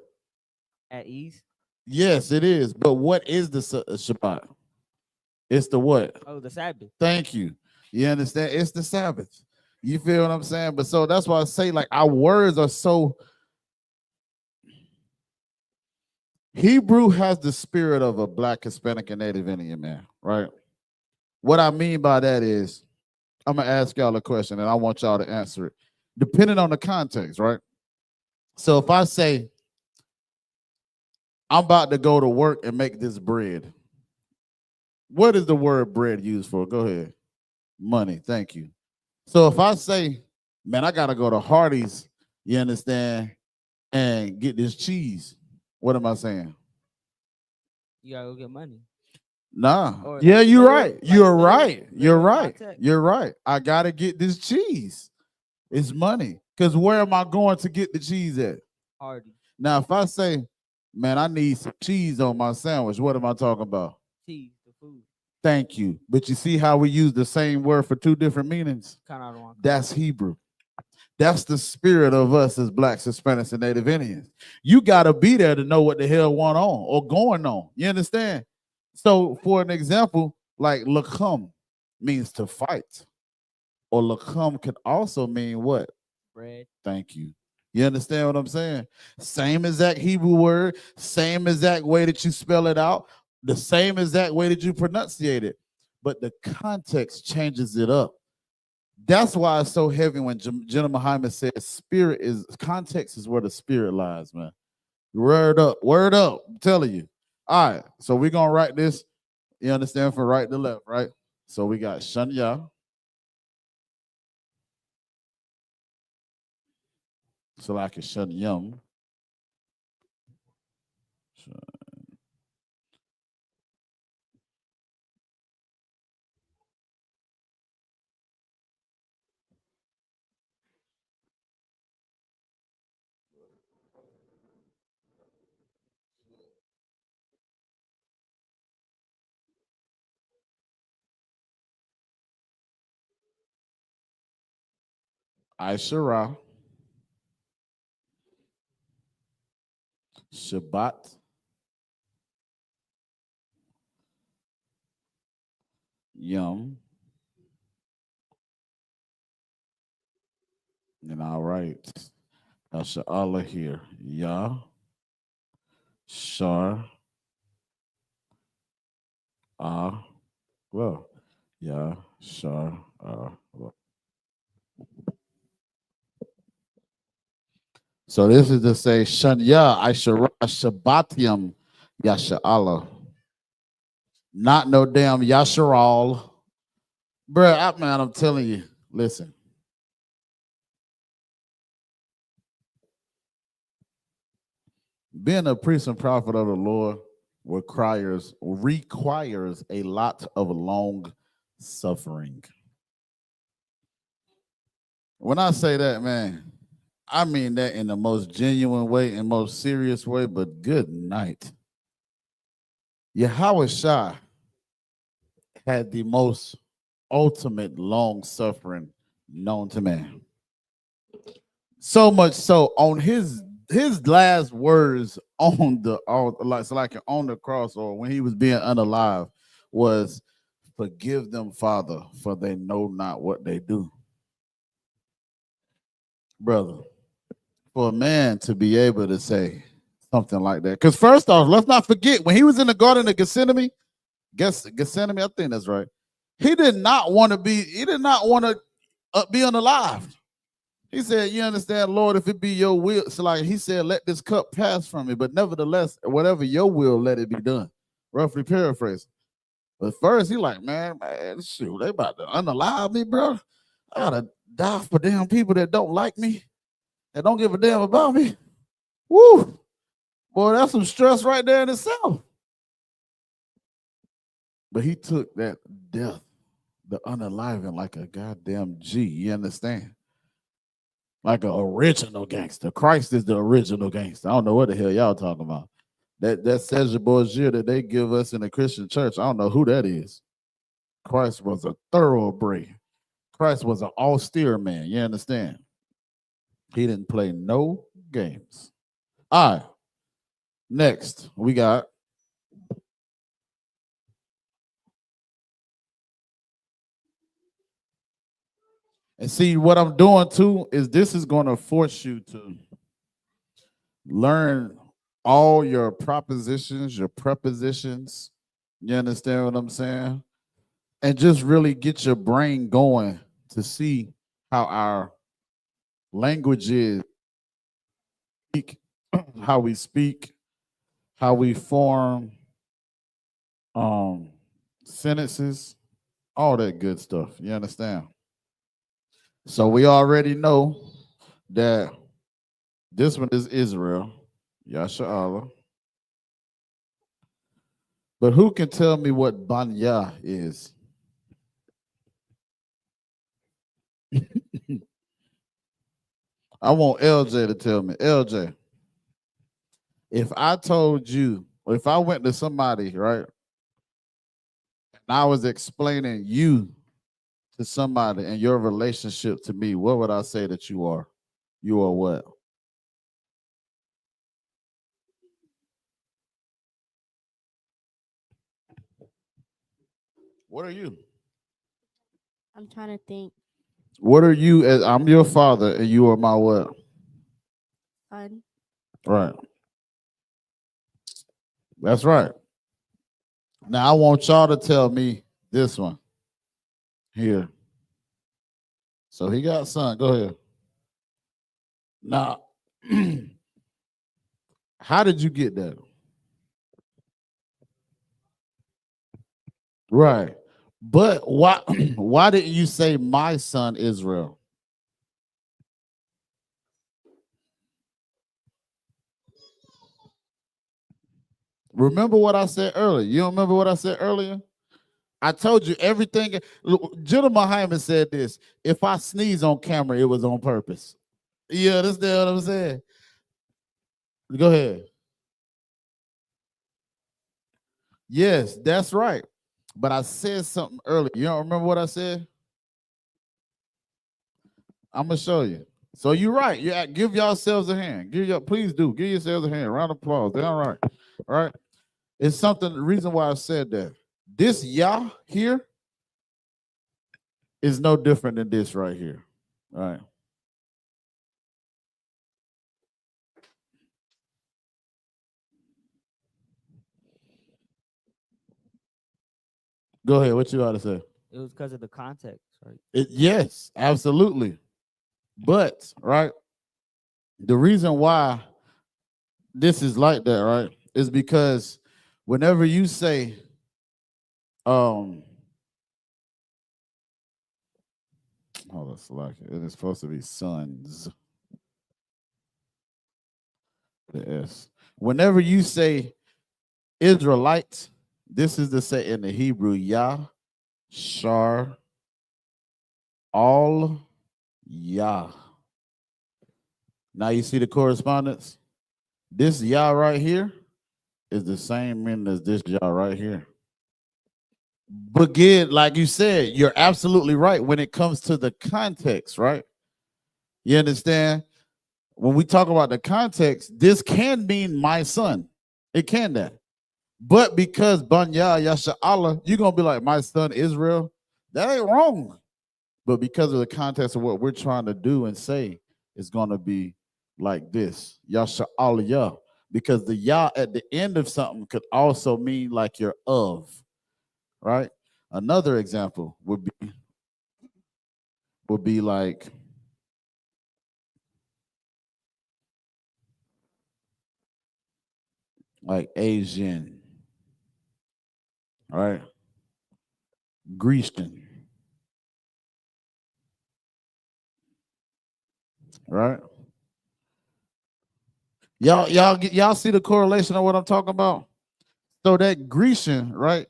at ease. Yes, it is. But what is the Shabbat? It's the what? Oh, the Sabbath. Thank you. You understand? It's the Sabbath. You feel what I'm saying? But so that's why I say, like, our words are so. Hebrew has the spirit of a Black, Hispanic, and Native Indian man, right? What I mean by that is, I'm going to ask y'all a question, and I want y'all to answer it, depending on the context, right? So if I say, I'm about to go to work and make this bread, what is the word bread used for? Go ahead. Money. Thank you. So if I say, man, I got to go to Hardee's, you understand, and get this cheese, what am I saying? You gotta go get money. Nah. Or Yeah, like you're literal- right. like You're literal- right. You're literal right. context. You're right. I got to get this cheese. It's money. Because where am I going to get the cheese at? Hardy. Now, if I say, man, I need some cheese on my sandwich, what am I talking about? Cheese, the food. Thank you. But you see how we use the same word for two different meanings? Kind of one. That's Hebrew. That's the spirit of us as Blacks, Hispanics, and Native Indians. You got to be there to know what the hell went on or going on. You understand? So, for an example, like lakam means to fight, or lakam can also mean what? Bread. Thank you. You understand what I'm saying? Same exact Hebrew word, same exact way that you spell it out, the same exact way that you pronunciate it, but the context changes it up. That's why it's so heavy when Jenna Muhammad says spirit is context is where the spirit lies, man. Word up, I'm telling you. All right, so we're gonna write this, you understand, from right to left, right? So we got Shanya. So like it's Shanyam. Aishara. Shabbat. Yum. And all right. That's Allah here. Yah. Shar. Ah. Well. So this is to say Shanya Aishara Shabbatium Yasha'Allah. Not no damn Yasharal. Bruh, man, I'm telling you, listen. Being a priest and prophet of the Lord requires a lot of long suffering. When I say that, man, I mean that in the most genuine way and most serious way, but good night. Yahweh Shah had the most ultimate long suffering known to man. So much so on his last words on the on the cross, or when he was being unalive, was, "Forgive them, Father, for they know not what they do." Brother, for a man to be able to say something like that, because first off, let's not forget when he was in the Garden of Gethsemane, I think that's right. He did not want to be unalive. He said, "You understand, Lord, if it be your will." So like he said, "Let this cup pass from me, but nevertheless, whatever your will, let it be done." Roughly paraphrasing. But first, he like, man, shoot, they about to unalive me, bro. I gotta die for damn people that don't like me, that don't give a damn about me. Woo! Boy, that's some stress right there in itself. But he took that death, the unaliving, like a goddamn G. You understand? Like an original gangster. Christ is the original gangster. I don't know what the hell y'all talking about. That Serge Borgia that they give us in the Christian church, I don't know who that is. Christ was a thoroughbred. Christ was an austere man. You understand? He didn't play no games. All right. Next, we got and see what I'm doing too is this is going to force you to learn all your propositions, your prepositions. You understand what I'm saying? And just really get your brain going to see how our language is, how we speak, how we form sentences, all that good stuff. You understand? So we already know that this one is Israel, Yasha'Allah. But who can tell me what Banya is? I want LJ to tell me. LJ, if I told you, or if I went to somebody, right, and I was explaining you to somebody and your relationship to me, what would I say that you are? You are what? What are you? I'm trying to think. What are you? As I'm your father, and you are my what? Son. Right. That's right. Now I want y'all to tell me this one here. So he got son. Go ahead. Now, how did you get that? Right. But why why didn't you say my son Israel? Remember what I said earlier? You don't remember what I said earlier? I told you everything. Jinnah Muhammad said this. If I sneeze on camera, it was on purpose. You understand what I'm saying? Go ahead. Yes, that's right. But I said something earlier. You don't remember what I said? I'm gonna show you. So you're right. Yeah, give yourselves a hand. Please do. Give yourselves a hand. Round of applause. They're all right. All right. It's something. The reason why I said that. This Yah here is no different than this right here. All right. Go ahead. What you got to say? It was because of the context, right? Yes, absolutely. But right, the reason why this is like that, right, is because whenever you say, hold on, select it is supposed to be sons. The S. Whenever you say Israelite, this is the say in the Hebrew Yah, Shar, all Yah. Now you see the correspondence? This Yah right here is the same meaning as this Yah right here. But again, like you said, you're absolutely right when it comes to the context, right? You understand? When we talk about the context, this can mean my son. It can that. But because Banya Yasha Allah, you're gonna be like, my son Israel. That ain't wrong. But because of the context of what we're trying to do and say, it's gonna be like this. Yasha Allah Yah. Because the Yah at the end of something could also mean like you're of, right? Another example would be like Asian, right? Grecian, right? Y'all see the correlation of what I'm talking about? So that Grecian, right?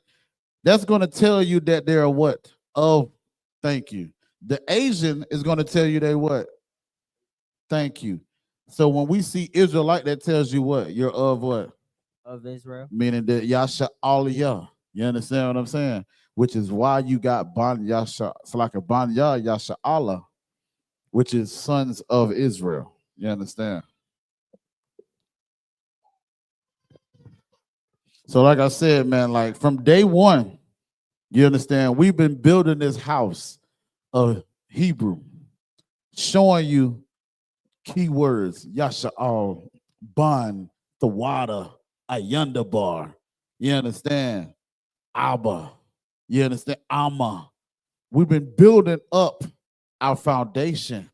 That's going to tell you that they're what? Of, thank you. The Asian is going to tell you they what? Thank you. So when we see Israelite, that tells you what? You're of what? Of Israel. Meaning that Yasha Aliyah. You understand what I'm saying? Which is why you got Ban Yasha, it's like a Ban Yah Yasha Allah, which is sons of Israel. You understand? So, like I said, man, like from day one, you understand, we've been building this house of Hebrew, showing you keywords, Yasha'al, Ban, Thawada, Ayundabar. You understand? Abba. You understand? Amma. We've been building up our foundation.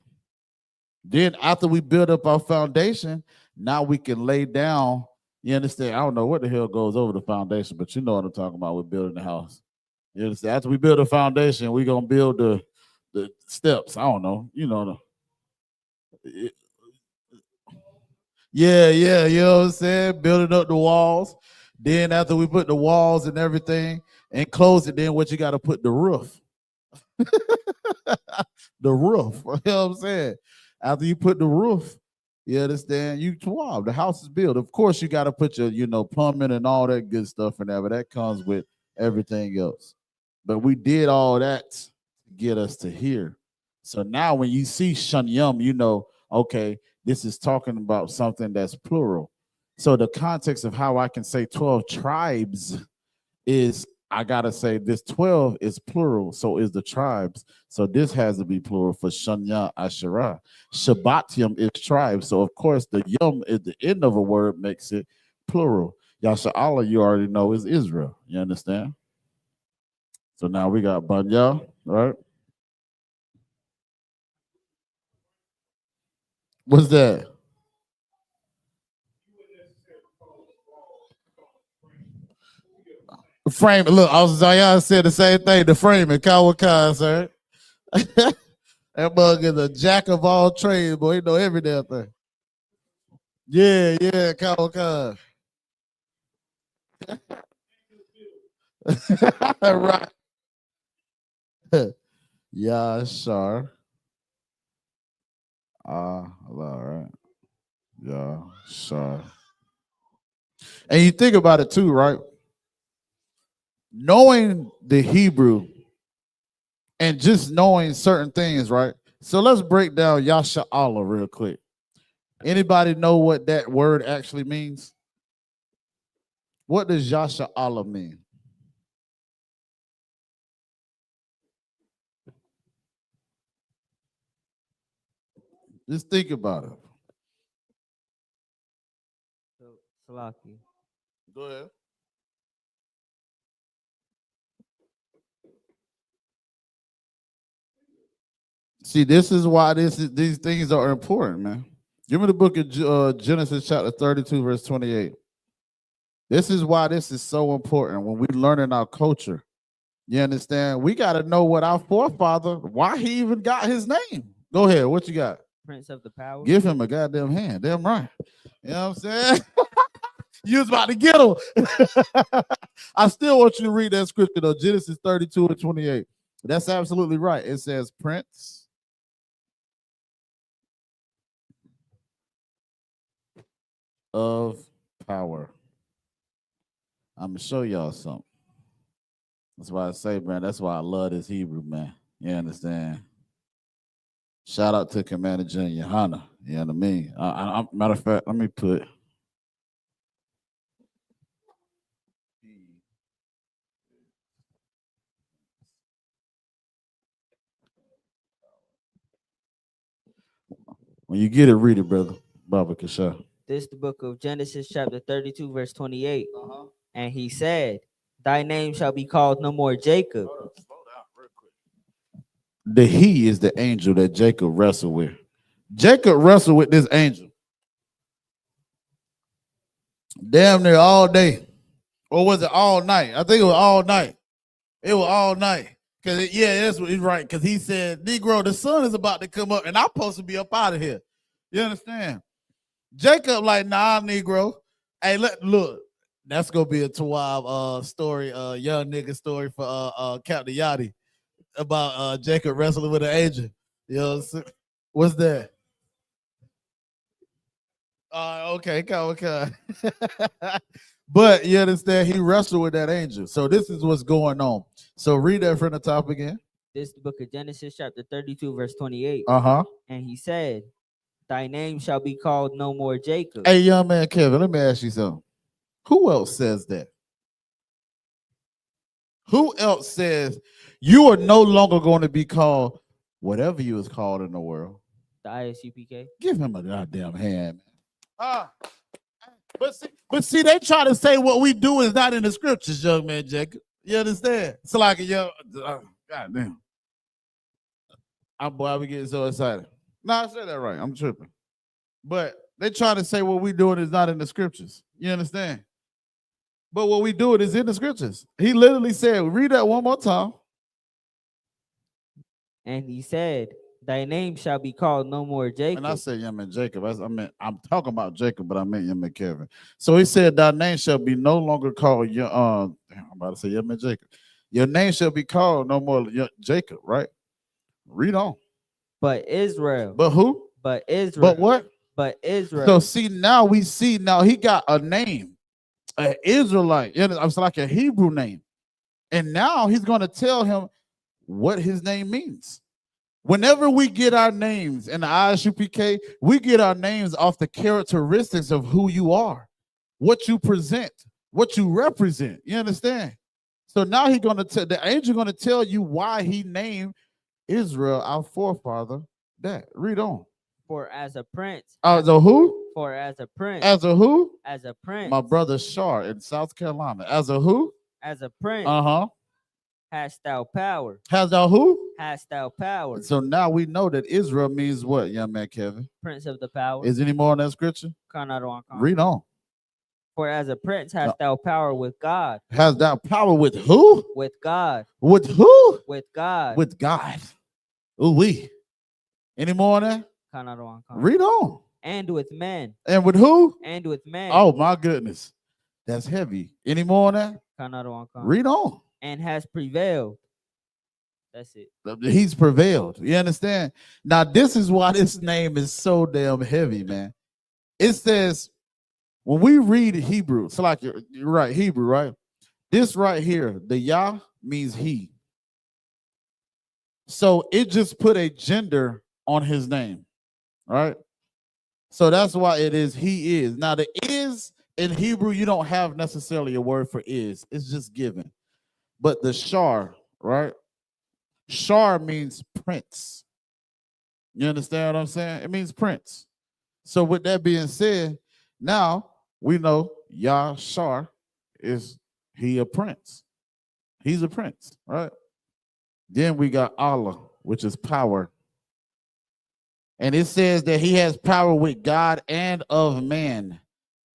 Then after we build up our foundation, now we can lay down. You understand? I don't know what the hell goes over the foundation, but you know what I'm talking about with building the house. You understand? After we build a foundation, we're gonna build the steps. I don't know. You know. Yeah, you know what I'm saying? Building up the walls. Then after we put the walls and everything and close it, then what you got to put the roof. The roof. You know what I'm saying? After you put the roof, you understand? Wow, the house is built. Of course, you got to put your, plumbing and all that good stuff in there, but that comes with everything else. But we did all that to get us to here. So now when you see Shanyam, you know, okay, this is talking about something that's plural. So the context of how I can say 12 tribes is I gotta say this 12 is plural, so is the tribes. So this has to be plural for Shanya Asherah. Shabbatim is tribe. So of course the yum at the end of a word makes it plural. Yasha Allah, you already know, is Israel. You understand? So now we got Banya, right? What's that? Frame. Look, Zion said the same thing. The framing, Kawakai, sir. That bug is a jack of all trades, boy. He know every damn thing. Yeah, Kawakai. Right. Yeah, sure. All right. Yeah, sure. And you think about it too, right? Knowing the Hebrew and just knowing certain things, right? So let's break down Yasha Allah real quick. Anybody know what that word actually means? What does Yasha Allah mean? Just think about it. So, Salaki. Go ahead. See, this is why these things are important, man. Give me the book of Genesis chapter 32, verse 28. This is why this is so important when we learning our culture. You understand? We got to know what our forefather, why he even got his name. Go ahead. What you got? Prince of the power. Give him a goddamn hand. Damn right. You know what I'm saying? You was about to get him. I still want you to read that scripture though, Genesis 32 and 28. That's absolutely right. It says Prince of power. I'm gonna show y'all something. That's why I say, man, that's why I love this Hebrew, man. You understand? Shout out to Commander General YAHANNA. You know what I mean? Matter of fact, let me put. When you get it, read it, brother. Baba Kasha. This is the book of Genesis chapter 32, verse 28. And he said, thy name shall be called no more Jacob. Slow down real quick. The he is the angel that Jacob wrestled with. Jacob wrestled with this angel damn near all day. Or was it all night? I think it was all night. It was all night. Because, that's what he's right. Because he said, Negro, the sun is about to come up and I'm supposed to be up out of here. You understand? Jacob like, nah, Negro. Hey, look, that's going to be a Tawab story, young nigga story for Captain Yachty about Jacob wrestling with an angel. You know what I'm saying? What's that? Okay. But you understand, he wrestled with that angel. So this is what's going on. So read that from the top again. This is the book of Genesis chapter 32, verse 28. And he said, thy name shall be called no more Jacob. Hey, young man Kevin, let me ask you something. Who else says that? Who else says you are no longer going to be called whatever you was called in the world? The I.S.U.P.K. Give him a goddamn hand, man. But see, they try to say what we do is not in the scriptures, young man Jacob. You understand? It's like a young, goddamn. I be getting so excited. No, I said that right. I'm tripping. But they try to say what we doing is not in the scriptures. You understand? But what we doing is in the scriptures. He literally said, read that one more time. And he said, thy name shall be called no more Jacob. And I said, young man Jacob. I'm talking about Jacob, but I meant young man Kevin. So he said, thy name shall be no longer called I'm about to say young man Jacob. Your name shall be called no more Jacob, right? Read on. But Israel. But who? But Israel. But what? But Israel. So see, now he got a name, an Israelite. It's like a Hebrew name. And now he's going to tell him what his name means. Whenever we get our names in the I.S.U.P.K, we get our names off the characteristics of who you are, what you present, what you represent. You understand? So now the angel going to tell you why he named Israel, our forefather, that. Read on. For as a prince. As a who? For as a prince. As a who? As a prince. My brother Shar in South Carolina. As a who? As a prince. Hast thou power. Hast thou who? Hast thou power. So now we know that Israel means what, young man Kevin? Prince of the power. Is any more in that scripture? Read on. For as a prince hast thou power with God. Has thou power with who? With God. With who? With God. With God. Ooh, we. Any more on that? Read on. And with men. And with who? And with men. Oh my goodness. That's heavy. Any more on that? Read on. And has prevailed. That's it. He's prevailed. You understand? Now, this is why this name is so damn heavy, man. It says, when we read Hebrew, it's like you're right, Hebrew, right? This right here, the Yah means he. So it just put a gender on his name, right? So that's why it is he is. Now, the is in Hebrew, you don't have necessarily a word for is. It's just given. But the Shar, right? Shar means prince. You understand what I'm saying? It means prince. So with that being said, now we know Yah Shar is he a prince. He's a prince, right? Then we got Allah, which is power. And it says that he has power with God and of man.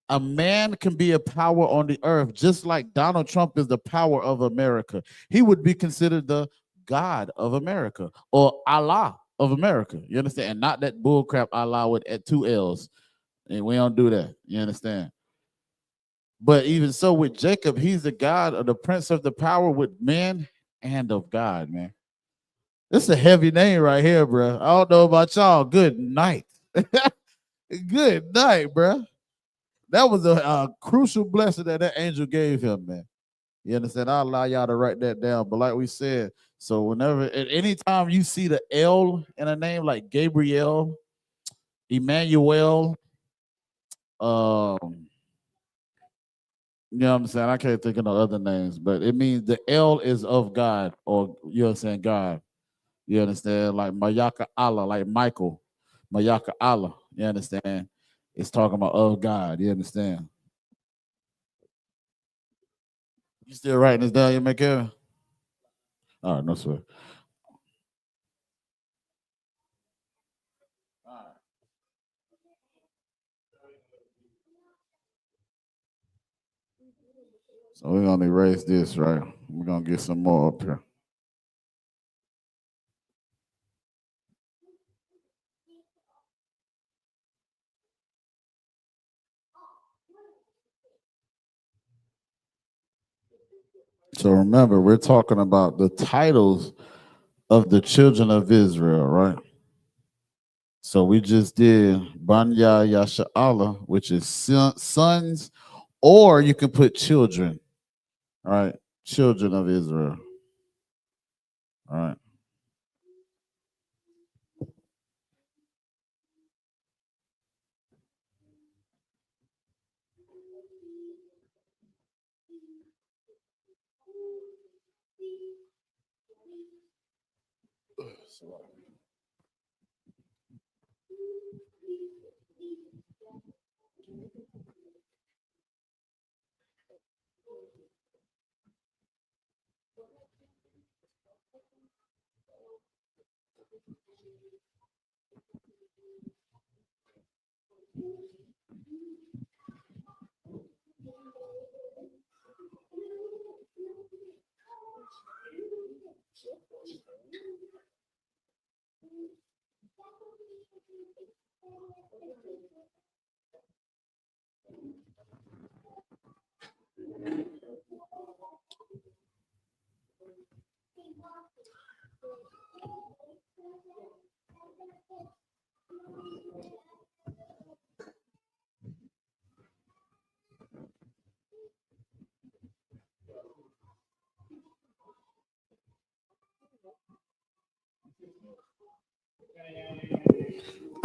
A man can be a power on the earth, just like Donald Trump is the power of America. He would be considered the God of America or Allah of America. You understand? And not that bullcrap Allah with at 2 L's. And we don't do that. You understand? But even so, with Jacob, he's the God of the prince of the power with men and of God, man. This is a heavy name right here, bro. I don't know about y'all. Good night. Good night, bro. That was a crucial blessing that angel gave him, man. You understand? I'll allow y'all to write that down. But like we said, so whenever, at any time you see the L in a name like Gabriel, Emmanuel, you know what I'm saying? I can't think of no other names, but it means the L is of God, or you know what I'm saying, God. You understand? Like Mayaka Allah, like Michael, Mayaka Allah. You understand? It's talking about of God. You understand? You still writing this down, you make it? All right, no sweat. So we're gonna erase this, right? We're gonna get some more up here. So remember, we're talking about the titles of the children of Israel, right? So we just did Banya Yasha'Allah, which is sons, or you can put children, right? Children of Israel. All right.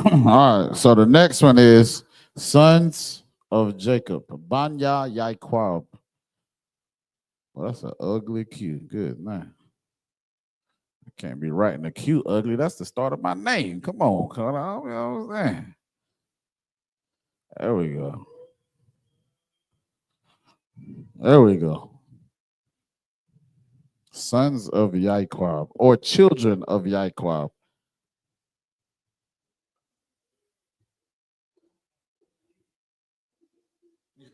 All right. So the next one is sons of Jacob. Banya Yaquab. Well, that's an ugly Q. Good man. I can't be writing a Q ugly. That's the start of my name. Come on, cut off. You know what I'm saying? There we go. There we go. Sons of Yaquab or children of Yaquab.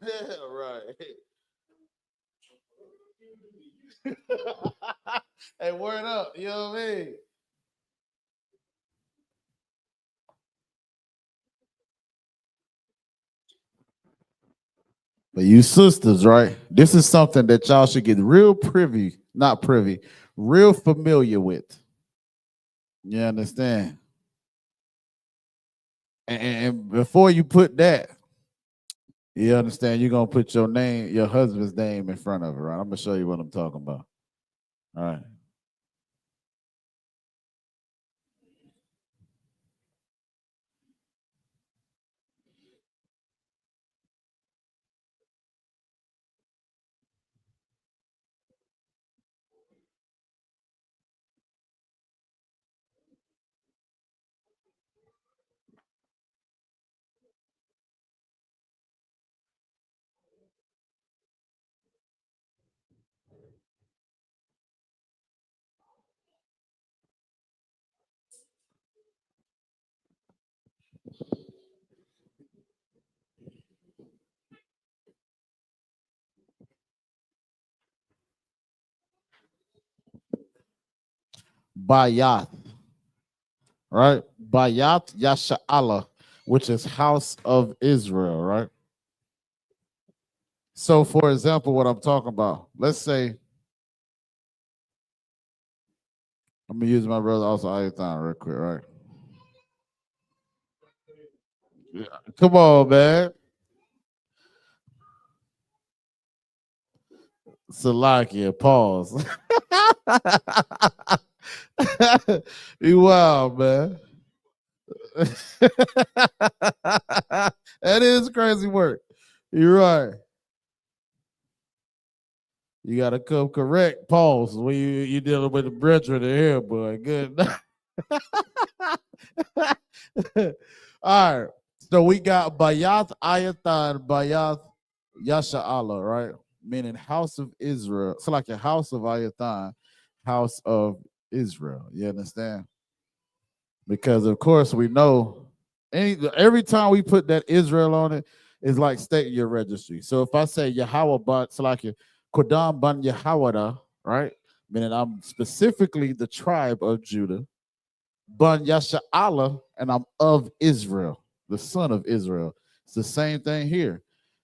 Yeah, right. Hey, word up. You know what I mean? But you sisters, right? This is something that y'all should get real privy, not privy, real familiar with. You understand? And before you put that, you understand, you're gonna put your name, your husband's name in front of it, right? I'm gonna show you what I'm talking about. All right. Bayath, right? Bayath Yasha'ala, which is house of Israel, right? So, for example, what I'm talking about, let's say, I'm gonna use my brother also Ayathan real quick, right? Yeah. Come on, man. Salakia, pause. You wild, man. That is crazy work. You're right. You gotta come correct. Pause when you dealing with the brethren in here, boy. Good. All right. So we got Bayath Ayathan, Bayath Yasha'ala, right? Meaning house of Israel. So like a house of Ayathan, house of Israel. You understand? Because of course we know every time we put that Israel on it, it's like stating your registry. So if I say Yahweh ban Salakia Kodam ban Yahawada, right? Meaning I'm specifically the tribe of Judah, ban Yasha'Allah, and I'm of Israel, the son of Israel. It's the same thing here.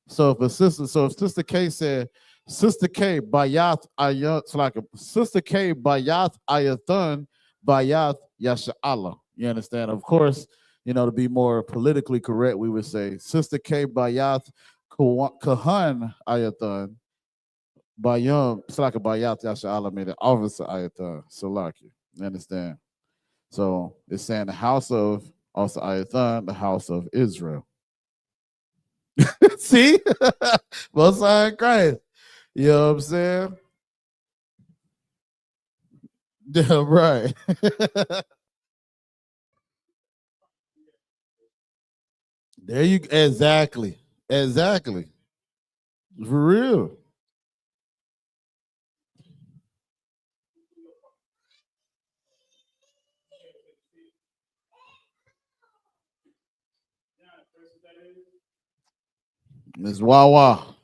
So if Sister K said, Sister K Bayath Ayat Salakia, Sister K Bayath Ayathan Bayath Yasha'Allah. You understand? Of course, to be more politically correct, we would say Sister K Bayath Kahan Ayathan Bayam Salaka Bayath Yasha'Allah made an officer Ayathan Salaki. You understand? So it's saying the house of also Ayathan, the house of Israel. See? Both sides Christ. You know what I'm saying? Yeah, right. There you exactly. Exactly. For real. Miss Wawa,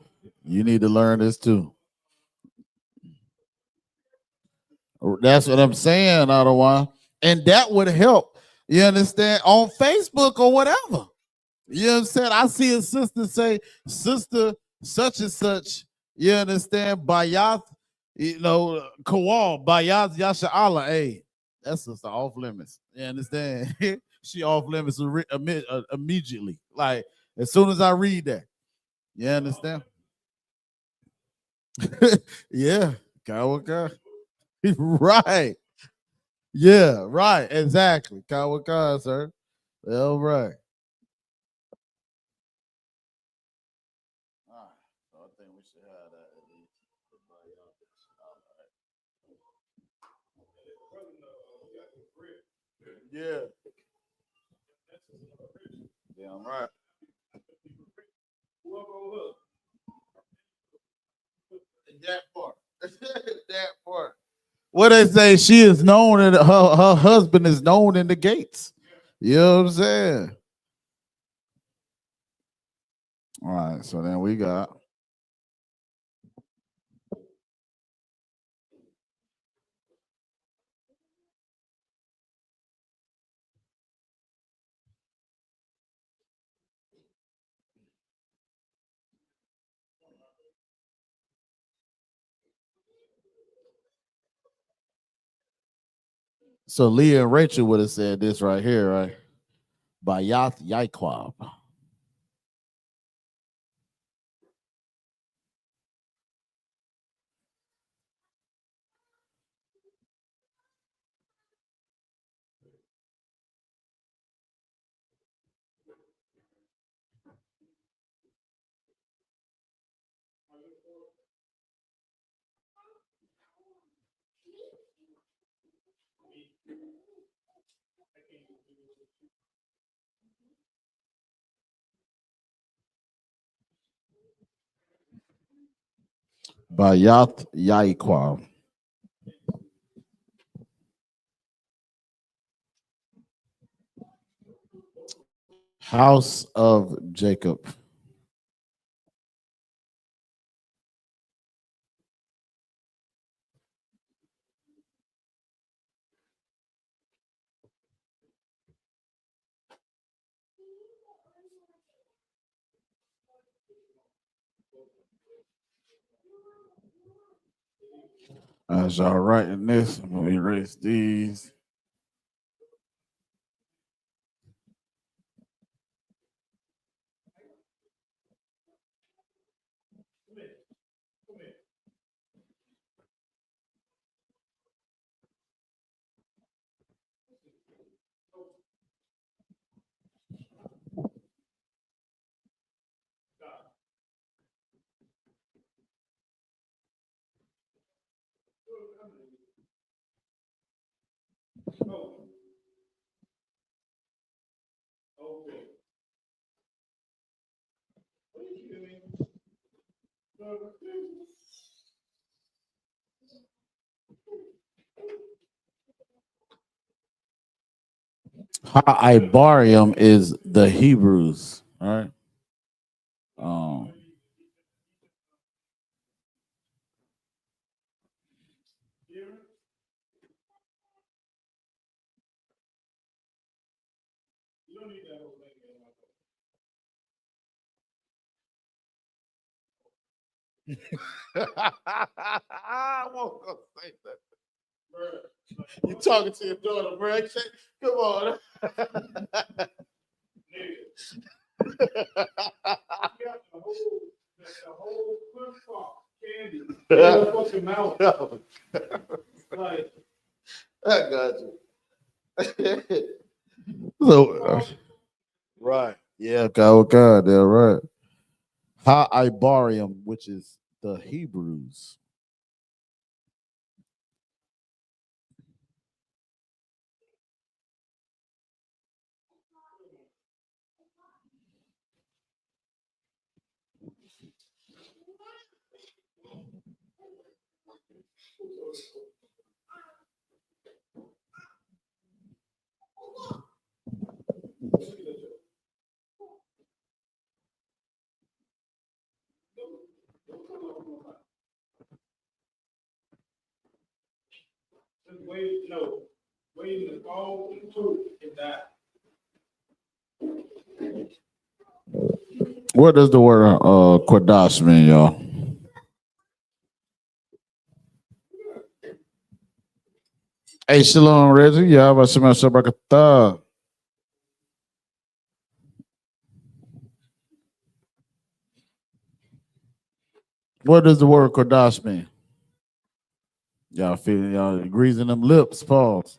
you need to learn this too. That's what I'm saying, Ottawa. And that would help, you understand, on Facebook or whatever. You know what I'm saying? I see a sister say, sister such and such, you understand, Bayath, Kawal, Bayath Yasha Allah. Hey, that's just off limits. You understand? She off limits immediately. Like, as soon as I read that. You understand? Yeah. Kawaka. Right. Yeah, right. Exactly. Kawaka, sir. All right. All right. So I think we should have that at least. Yeah. Yeah, I'm right. That part. That part. What they say, she is known and her husband is known in the gates. You know what I'm saying? All right, so then we got so Leah and Rachel would have said this right here, right? Bayath Yaikwab. Bayath Yaikwab. House of Jacob. As y'all writing this, I'm gonna erase these. Ibarium is the Hebrews, all right? Um, I won't go say that. You talking to your daughter, bro? Come on. I got you. So, right. Yeah, God, they're right. Ibarium, which is the Hebrews. Waiting to fall into it that. What does the word Qadash mean, y'all? Hey, Shalom, Reggie. Yeah, about Shema Shabakatah. What does the word Qadash mean? Y'all feeling y'all greasing them lips, pause.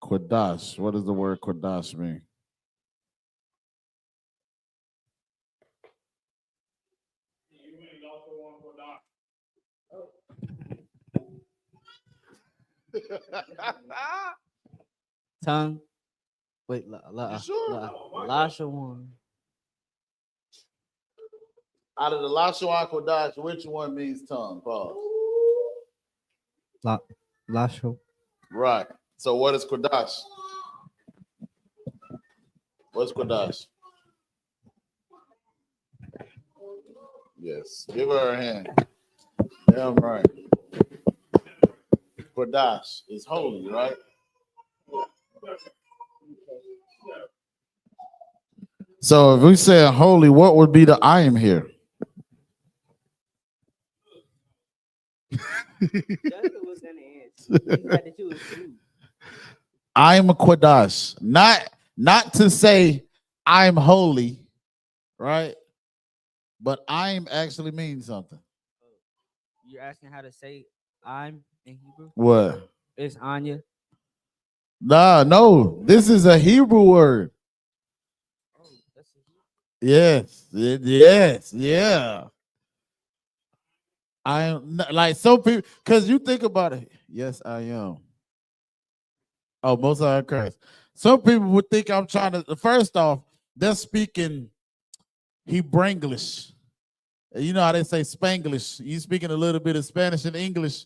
Qadash. What does the word Qadash mean? Tongue. Wait, sure? Lashawan. Out of the Lashawan Qadash, which one means tongue? Pause. Lashaw. Right. So what is Qadash? What's Qadash? Yes. Give her a hand. Damn right. Qadash is holy, right? So if we say holy, what would be the I am here? Was gonna answer. I'm a Qadash. Not to say I'm holy, right? But I'm actually means something. You're asking how to say I'm in Hebrew? What? It's Anya. Nah, no. This is a Hebrew word. Oh, that's a Hebrew. Yes, yeah. I am like some people because you think about it. Yes, I am. Oh, most of Christ. Some people would think I'm trying to. First off, they're speaking Hebrew English. You know how they say Spanglish. You speaking a little bit of Spanish and English.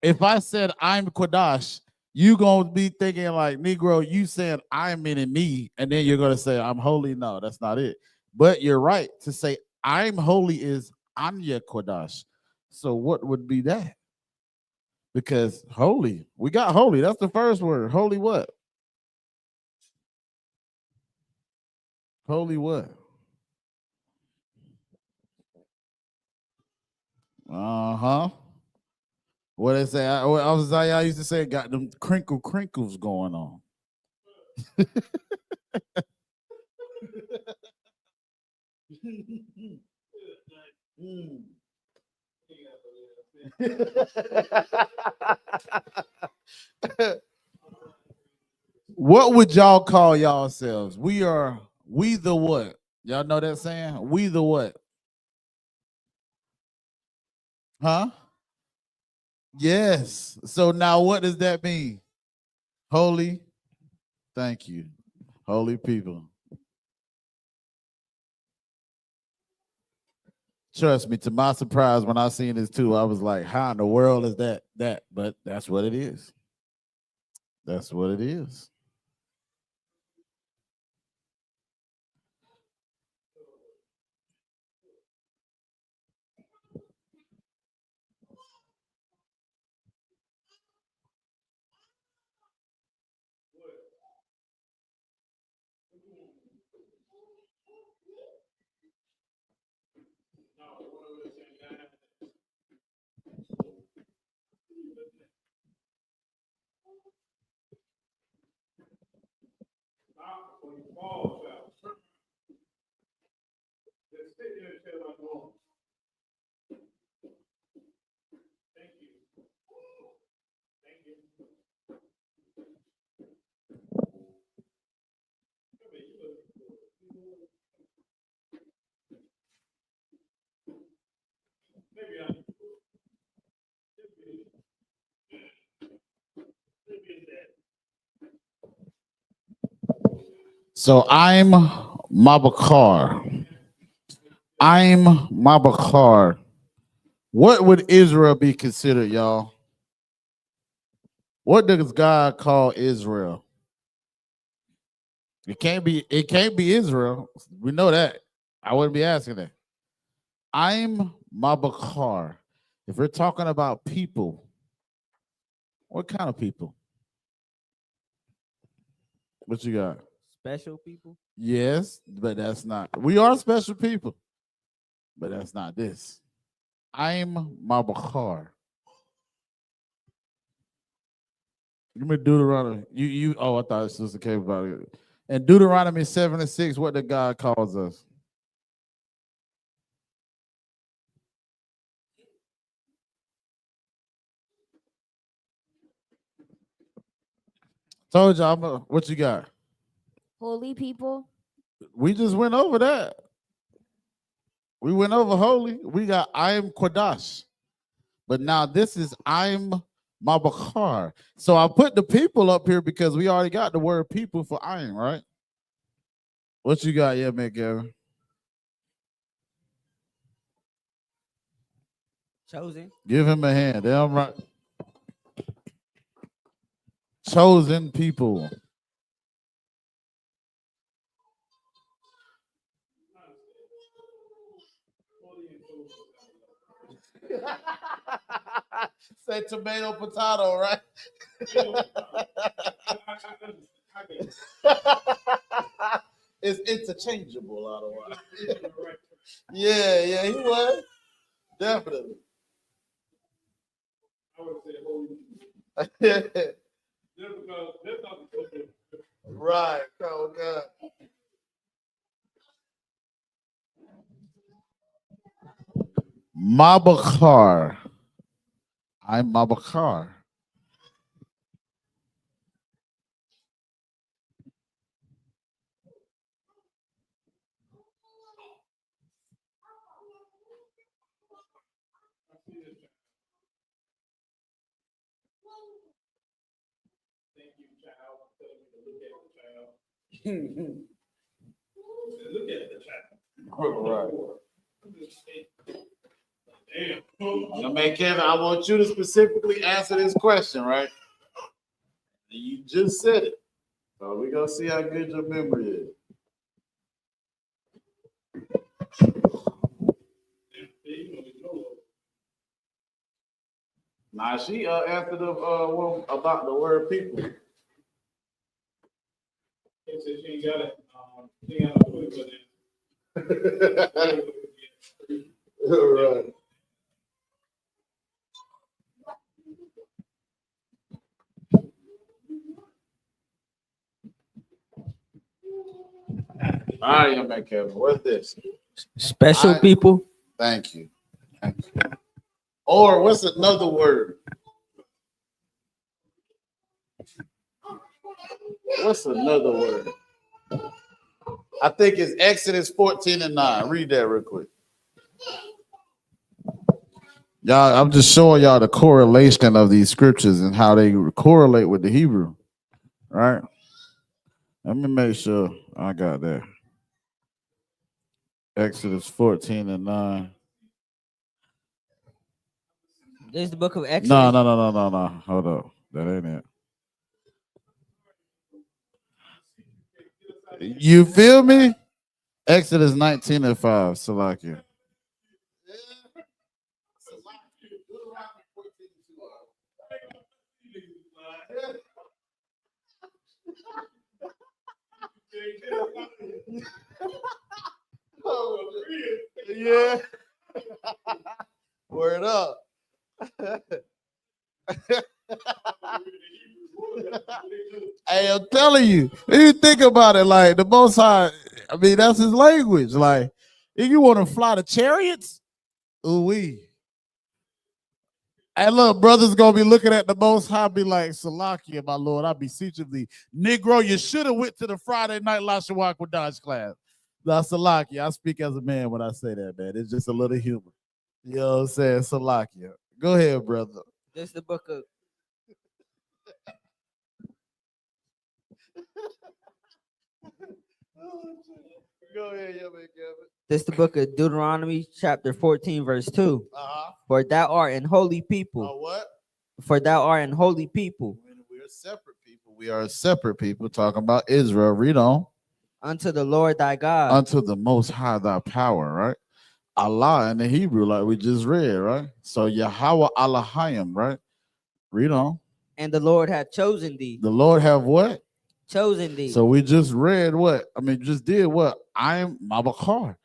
If I said I'm Qadash, you gonna be thinking like Negro. You saying I'm meaning me, and then you're gonna say I'm holy. No, that's not it. But you're right to say I'm holy is Anya Qadash. So what would be that? Because holy, we got holy. That's the first word. Holy what? Holy what? Uh-huh. What they say? I was like, I used to say, got them crinkles going on. What would y'all call yourselves? We the what? Y'all know that saying? We the what? Huh? Yes. So now what does that mean? Holy. Thank you. Holy people. Trust me, to my surprise, when I seen this too, I was like, how in the world is that? But that's what it is. That's what it is. So I'm Mabakar. I'm Mabakar. What would Israel be considered, y'all? What does God call Israel? It can't be Israel. We know that. I wouldn't be asking that. I'm Mabakar. If we're talking about people, what kind of people? What you got? Special people. Yes, but that's not. We are special people, but that's not this. I'm Mabakar. Give me Deuteronomy. I thought Sister came about it. And Deuteronomy 7:6, what did God calls us? Told y'all, what you got? Holy people. We just went over that. We went over holy. We got I am Qadash. But now this is I'm Mabakar. So I put the people up here because we already got the word people for I am, right? What you got, yeah, man, Gavin? Chosen. Give him a hand. Damn right. Chosen people. Say tomato, potato, right? It's interchangeable, otherwise. Yeah, he was. Definitely. I would say holy. Just because that's not the Right. Oh, God. Mabakar. I'm Mabakar. thank you, child, for telling me to look at the child. Look at the child. Right. Damn. Now, man, Kevin, I want you to specifically answer this question, right? You just said it. So we're going to see how good your memory is. Now, she answered the one about the word people. She said she ain't got it. She ain't got no clue, but Right. All right, young man Kevin. What's this? Special people. Thank you. Thank you. Or what's another word? What's another word? I think it's Exodus 14:9. Read that real quick. Y'all, I'm just showing y'all the correlation of these scriptures and how they correlate with the Hebrew. Right? Let me make sure I got that. Exodus 14:9. This is the book of Exodus. No. Hold up. That ain't it. You feel me? Exodus 19:5. Salakia. Yeah. Word up. Hey, I'm telling you, if you think about it, like the Most High, I mean, that's his language. Like, if you want to fly the chariots, ooh wee. Hey, look, brothers gonna be looking at the Most High, be like, Salakia, my Lord, I beseech of thee. Negro, you should have went to the Friday night Lashawan Qadash class. Now, Salakia, I speak as a man when I say that, man. It's just a little humor. You know what I'm saying? Salakia. Go ahead, brother. This is the book of Go ahead, yeah, man, Kevin. This is the book of Deuteronomy, chapter 14, verse 2. For thou art an holy people. What? For thou art an holy people. We're separate people. We are separate people talking about Israel. Read on. Unto the Lord thy God. Unto the Most High thy power, right? Allah in the Hebrew, like we just read, right? So Yahweh Elohim, right? Read on. And the Lord hath chosen thee. The Lord have what? Chosen thee. So we just read what? I mean, just did what? I am Mabakar.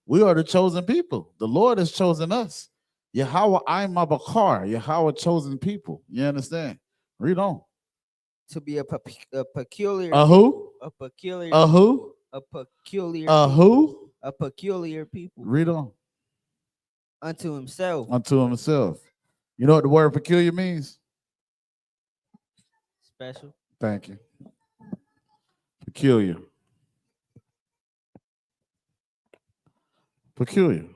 We are the chosen people. The Lord has chosen us. Yahweh, I am Mabakar. Yahweh chosen people. You understand? Read on. To be a peculiar. A who? A peculiar. A who? A peculiar. A who? A peculiar people. Read on. Unto himself. Unto himself. You know what the word peculiar means? Special. Thank you. Peculiar. Peculiar.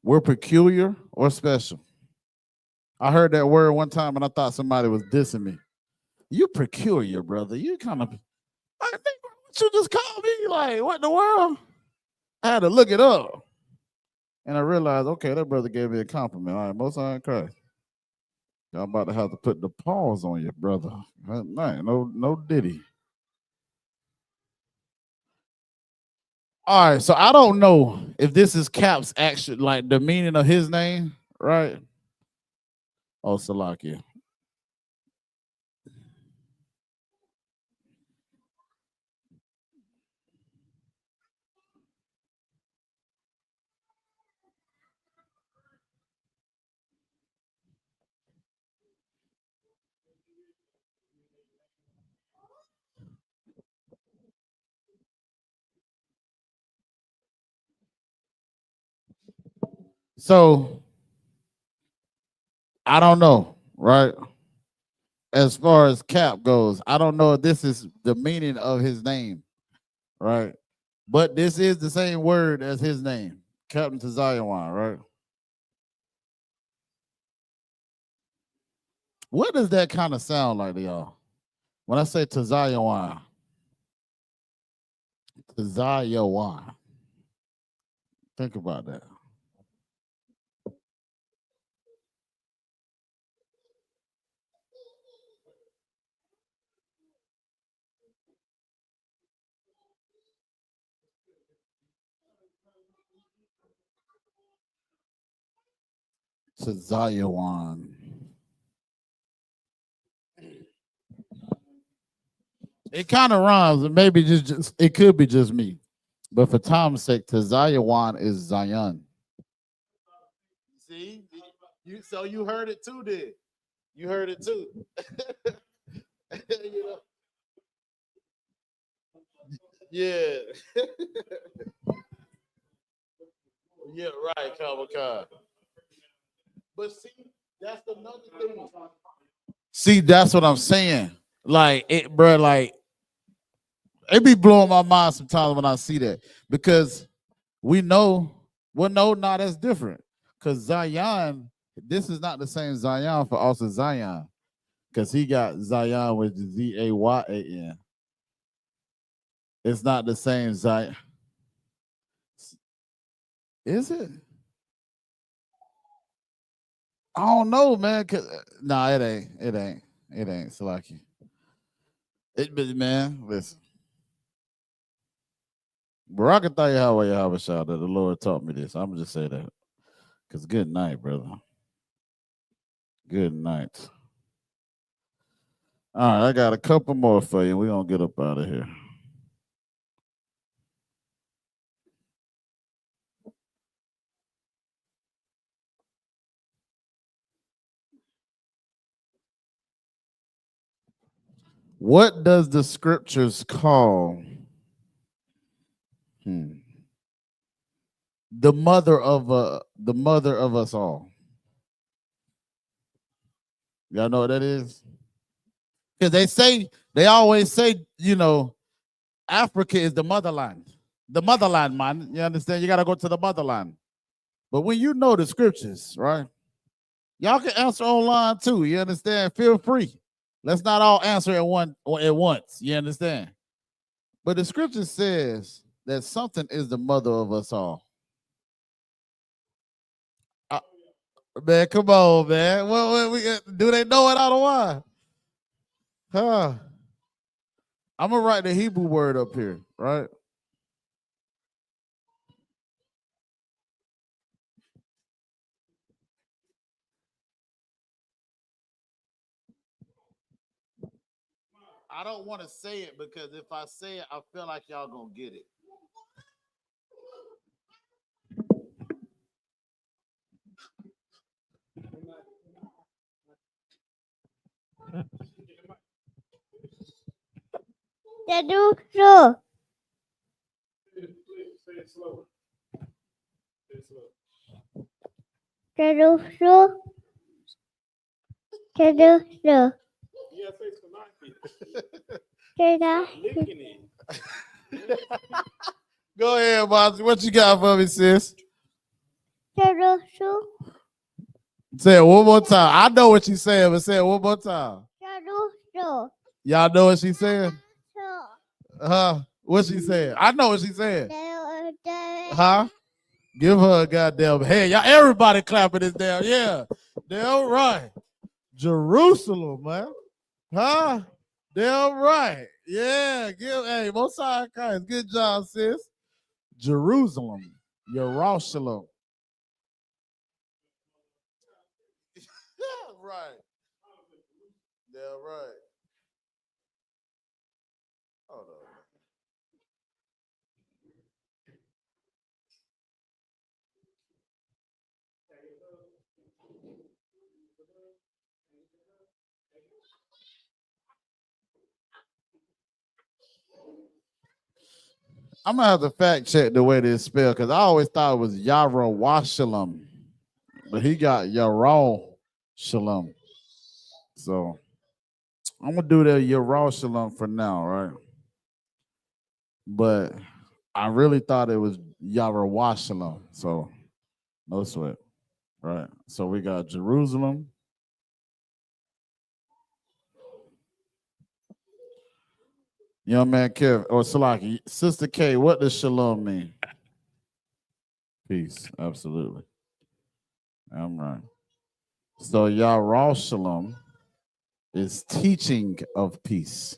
We're peculiar or special. I heard that word one time and I thought somebody was dissing me. You peculiar, brother. You kind of, I think what you just called me. Like, what in the world? I had to look it up. And I realized, okay, that brother gave me a compliment. All right, Most High in Christ. Y'all about to have to put the pause on you, brother. No diddy. All right, so I don't know if this is Cap's actually like the meaning of his name, right? Oh, Salakia. So I don't know, right? As far as Cap goes, I don't know if this is the meaning of his name, right? But this is the same word as his name, Captain Tazayawan, right? What does that kind of sound like to y'all? When I say Tazayawan, Tazayawan, think about that. Tazayawan. It kind of rhymes, and maybe just it could be just me. But for Tom's sake, Tazayawan is Zion. See? So you heard it too, did you heard it too? You know? Yeah. Yeah, right, Comic-Con. But see, that's another thing. See, that's what I'm saying. Like it, bro. Like it be blowing my mind sometimes when I see that because we know. Well, no, that's different. Because Zion, this is not the same Zion for also Zion. Because he got Zion with Zayan. It's not the same Zion. Is it? I don't know, man. Nah, it ain't. It ain't. It ain't. Salaki. But man, listen. Bro, I can tell you how you have a shot that the Lord taught me this. I'm just say that. Because good night, brother. Good night. All right, I got a couple more for you. We're going to get up out of here. What does the scriptures call the mother of us all? Y'all know what that is? Because they always say, Africa is the motherland. The motherland, man. You understand? You got to go to the motherland. But when you know the scriptures, right? Y'all can answer online too. You understand? Feel free. Let's not all answer at once. You understand? But the scripture says that something is the mother of us all. Man, come on, man. Do they know it out of why? Huh? I'm gonna write the Hebrew word up here, right? I don't want to say it because if I say it, I feel like y'all gonna get it. Jerusalem. Say it slower. Say it slower. Jerusalem. Jerusalem. Yeah, say Salaki. Jerusalem. Licking it. Go ahead, boss. What you got for me, sis? Jerusalem. Say it one more time. I know what she's saying, but say it one more time. Jerusalem. Y'all know what she's saying? What she saying? I know what she's saying. Huh? Give her a goddamn hand. Y'all, everybody clapping this down. Yeah. Damn right. Jerusalem, man. Huh? Damn right. Yeah. Hey, Mosiah Christ. Good job, sis. Jerusalem. Jerusalem. Right. Yeah, right. Hold on. I'm gonna have to fact check the way this spelled because I always thought it was Yara Washalom, but he got Yara Shalom. So I'm gonna do the Yara Shalom for now, right? But I really thought it was Yara Washalom. So no sweat, right? So we got Jerusalem. Young man Kev or Salaki, Sister K, what does shalom mean? Peace, absolutely. I'm right. So Yara Shalom is teaching of peace.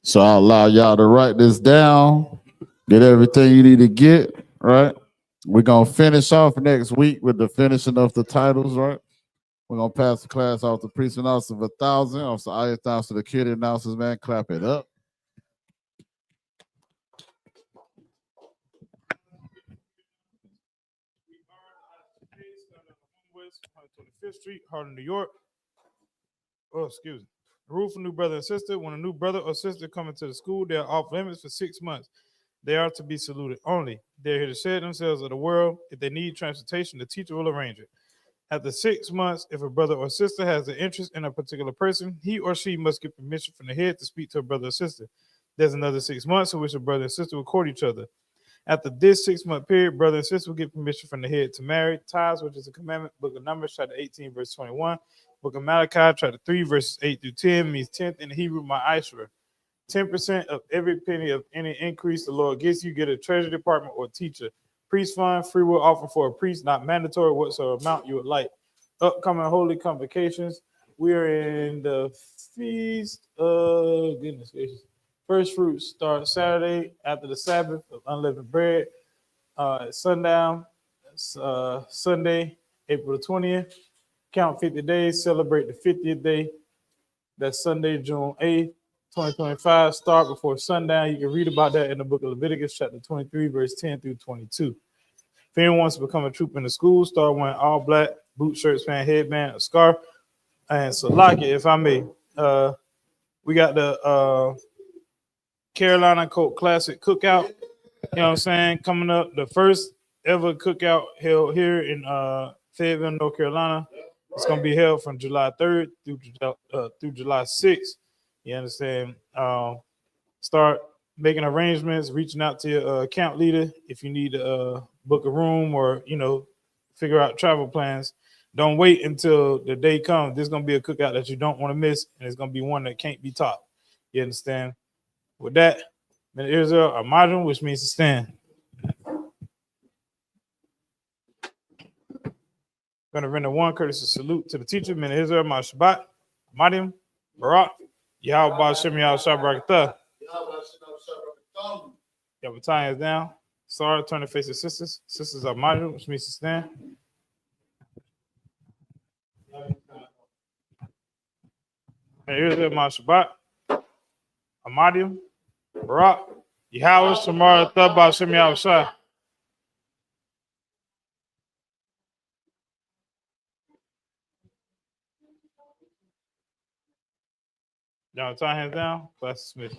So I'll allow y'all to write this down, get everything you need to get, right? We're going to finish off next week with the finishing of the titles, right? We're going to pass the class off to priest and officer of 1,000. Officer I.S.U.P.K to the kid announcers, man. Clap it up. West 125th Street, Harlem, New York. Oh, excuse me. Rule for new brother and sister. When a new brother or sister come into the school, they are off limits for 6 months. They are to be saluted only. They're here to share themselves of the world. If they need transportation, the teacher will arrange it. After 6 months, if a brother or sister has an interest in a particular person, he or she must get permission from the head to speak to a brother or sister. There's another 6 months in which a brother and sister will court each other. After this 6 month period, brother and sister will get permission from the head to marry. Tithes, which is a commandment, book of Numbers, chapter 18, verse 21. Book of Malachi, chapter 3, verses 8 through 10, means 10th in the Hebrew, ma'asra. 10% of every penny of any increase the Lord gives you, get a treasury department or teacher. Priest fund, free will offer for a priest, not mandatory whatsoever amount you would like. Upcoming holy convocations. We are in the feast of goodness gracious. First fruits start Saturday after the Sabbath of unleavened bread. Sundown, Sunday, April the 20th. Count 50 days, celebrate the 50th day. That's Sunday, June 8th, 2025. Start before sundown. You can read about that in the book of Leviticus, chapter 23, verse 10 through 22. If anyone wants to become a troop in the school, start wearing all black, boot, shirts, pants, headband, a scarf, and salaki, if I may. We got the Carolina Colt Classic Cookout, you know what I'm saying, coming up. The first ever cookout held here in Fayetteville, North Carolina. It's going to be held from July 3rd through July 6th. You understand? Start making arrangements, reaching out to your camp leader if you need to book a room or, figure out travel plans. Don't wait until the day comes. There's going to be a cookout that you don't want to miss, and it's going to be one that can't be topped. You understand? With that, Min Israel, Amadrim, which means to stand. Going to render one courtesy salute to the teacher, Min Israel, Ma Shabbat, Amadim, Barak, Yahweh Shem Yahweh Shabbat. Yeah, battalion is down. Sorry, turn to face the sisters. Sisters are Amadim, which means to stand. Min Israel, Ma Shabbat, Amadim, Barak, Yahweh Shamar Thabah Shem Yahweh Shah. Y'all tie hands down. Class dismissed.